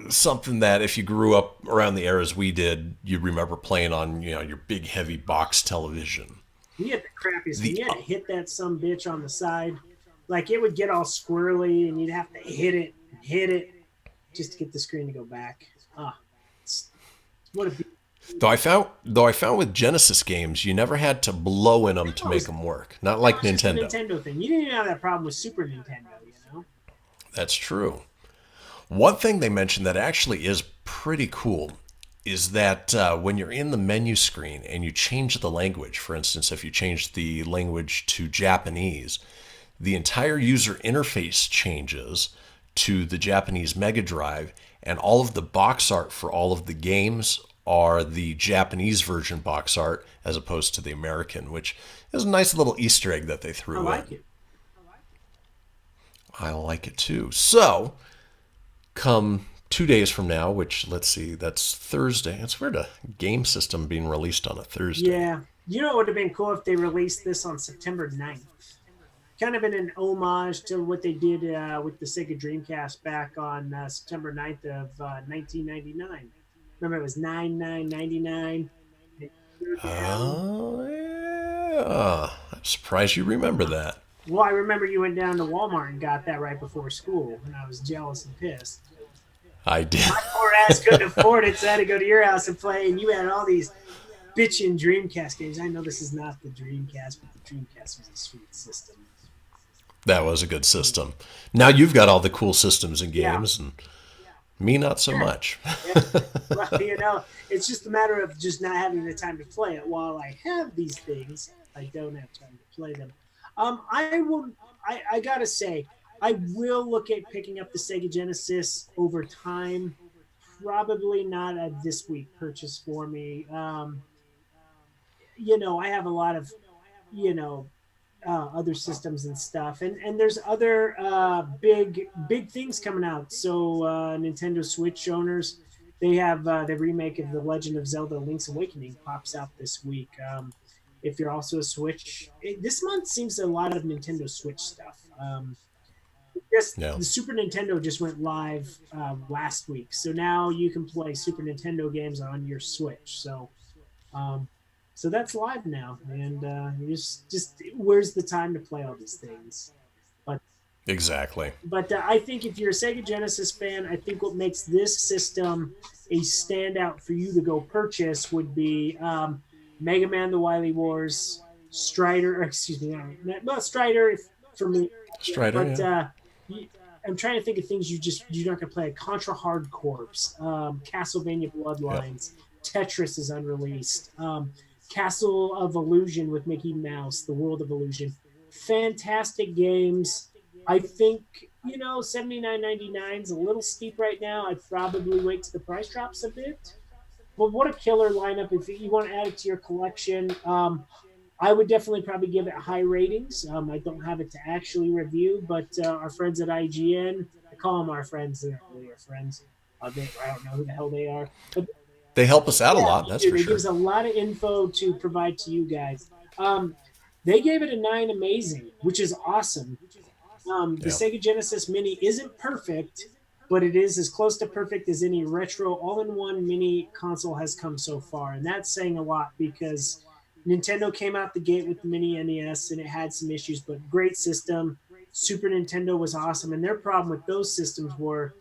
something that if you grew up around the eras we did, you remember playing on your big heavy box television. You had the crappiest thing. You had to hit that some bitch on the side. Like, it would get all squirrely, and you'd have to hit it just to get the screen to go back. What a Though I found with Genesis games, you never had to blow in them to make them work. Not like Nintendo. Just a Nintendo thing. You didn't even have that problem with Super Nintendo, That's true. One thing they mentioned that actually is pretty cool is that when you're in the menu screen and you change the language, for instance, if you change the language to Japanese, the entire user interface changes to the Japanese Mega Drive, and all of the box art for all of the games are the Japanese version box art as opposed to the American, which is a nice little Easter egg that they threw in. I like it. I like it too. So, come 2 days from now, which, let's see, that's Thursday. It's weird, a game system being released on a Thursday. Yeah. It would have been cool if they released this on September 9th. Kind of in an homage to what they did with the Sega Dreamcast back on September 9th of 1999. Remember, it was 9/9/99. Oh, yeah. I'm surprised you remember that. Well, I remember you went down to Walmart and got that right before school, and I was jealous and pissed. I did. My poor ass couldn't afford it, so I had to go to your house and play, and you had all these bitchin' Dreamcast games. I know this is not the Dreamcast, but the Dreamcast was a sweet system. That was a good system. Now you've got all the cool systems and games, and me not so much. Well, it's just a matter of just not having the time to play it. While I have these things, I don't have time to play them. I gotta say, I will look at picking up the Sega Genesis over time. Probably not a this week purchase for me. I have a lot of, other systems and stuff, and there's other big things coming out. So Nintendo Switch owners, they have the remake of The Legend of Zelda: Link's Awakening pops out this week. If you're also a Switch, this month seems a lot of Nintendo Switch stuff. The Super Nintendo just went live last week, so now you can play Super Nintendo games on your Switch. So that's live now, and just where's the time to play all these things? But exactly. But I think if you're a Sega Genesis fan, I think what makes this system a standout for you to go purchase would be Mega Man: The Wily Wars, Strider for me. Strider, but I'm trying to think of things you're not gonna play. Contra Hard Corps, Castlevania Bloodlines, Tetris is unreleased, Castle of Illusion with Mickey Mouse, The World of Illusion. Fantastic games. I think $79.99 is a little steep right now. I'd probably wait till the price drops a bit. But what a killer lineup. If you want to add it to your collection, I would definitely probably give it high ratings. I don't have it to actually review, but our friends at IGN, I call them our friends. They're not really our friends. I don't know who the hell they are. But they help us out a lot, that's for sure. It gives a lot of info to provide to you guys. They gave it a 9 amazing, which is awesome. The Sega Genesis Mini isn't perfect, but it is as close to perfect as any retro all-in-one mini console has come so far. And that's saying a lot because Nintendo came out the gate with the Mini NES and it had some issues, but great system. Super Nintendo was awesome. And their problem with those systems were,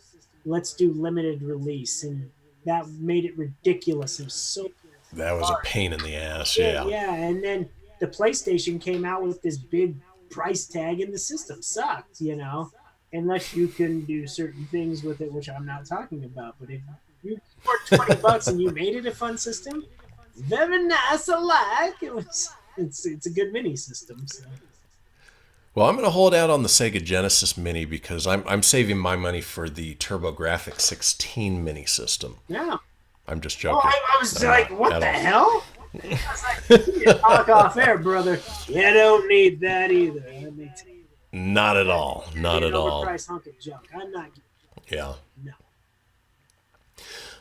let's do limited release. And that made it ridiculous. It was so that was hard. A pain in the ass, Yeah, and then the PlayStation came out with this big price tag and the system sucked, unless you can do certain things with it, which I'm not talking about. But if you for $20 and you made it a fun system, very nice. I like it. It's a good mini system. So. Well, I'm going to hold out on the Sega Genesis Mini because I'm saving my money for the TurboGrafx 16 mini system. Yeah. I'm just joking. I was like, what the hell? I was like, you talk off air, brother. You don't need that either. Not at all. Not at all. Overpriced hunk of junk. I'm not. Yeah. No.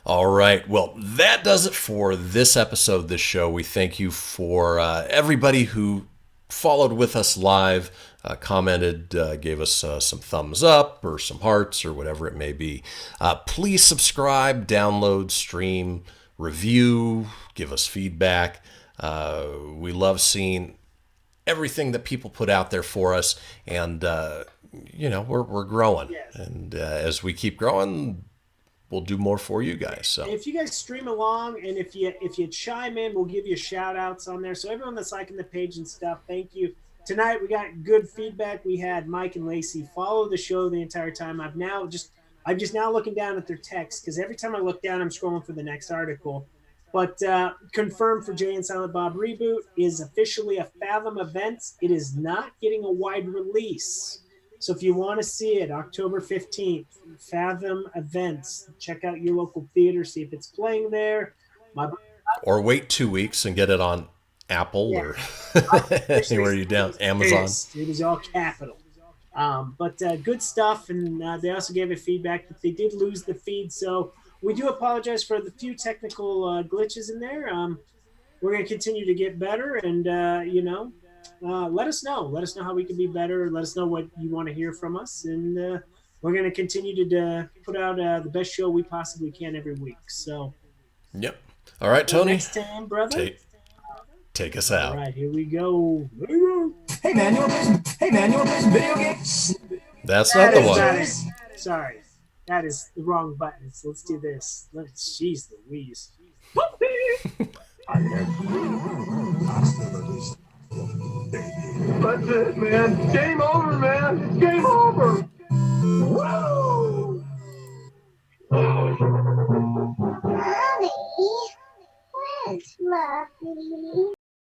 All right. Well, that does it for this episode of this show. We thank you for everybody who followed with us live, commented, gave us some thumbs up or some hearts or whatever it may be. Please subscribe, download, stream, review, give us feedback. We love seeing everything that people put out there for us, and we're growing. Yes. And as we keep growing, we'll do more for you guys. So if you guys stream along, and if you chime in, we'll give you shout outs on there. So everyone that's liking the page and stuff, thank you. Tonight we got good feedback. We had Mike and Lacey follow the show the entire time. I'm just now looking down at their text, because every time I look down, I'm scrolling for the next article. But confirmed for Jay and Silent Bob Reboot is officially a Fathom event. It is not getting a wide release. So if you want to see it, October 15th, Fathom Events. Check out your local theater, see if it's playing there. Or wait 2 weeks and get it on Apple or anywhere you down, Amazon. It is all capital. But good stuff, and they also gave it feedback that they did lose the feed. So we do apologize for the few technical glitches in there. We're going to continue to get better, and let us know. Let us know how we can be better. Let us know what you want to hear from us. And we're going to continue to put out the best show we possibly can every week. So, yep. All right, Tony. Next time, brother. Take us out. All right, here we go. Hey man, you want to play some video games? That's not the one. Sorry. That is the wrong button. So let's do this. Jeez Louise. That's it, man. Game over, man. Game over. Woo! Mommy, where's Fluffy?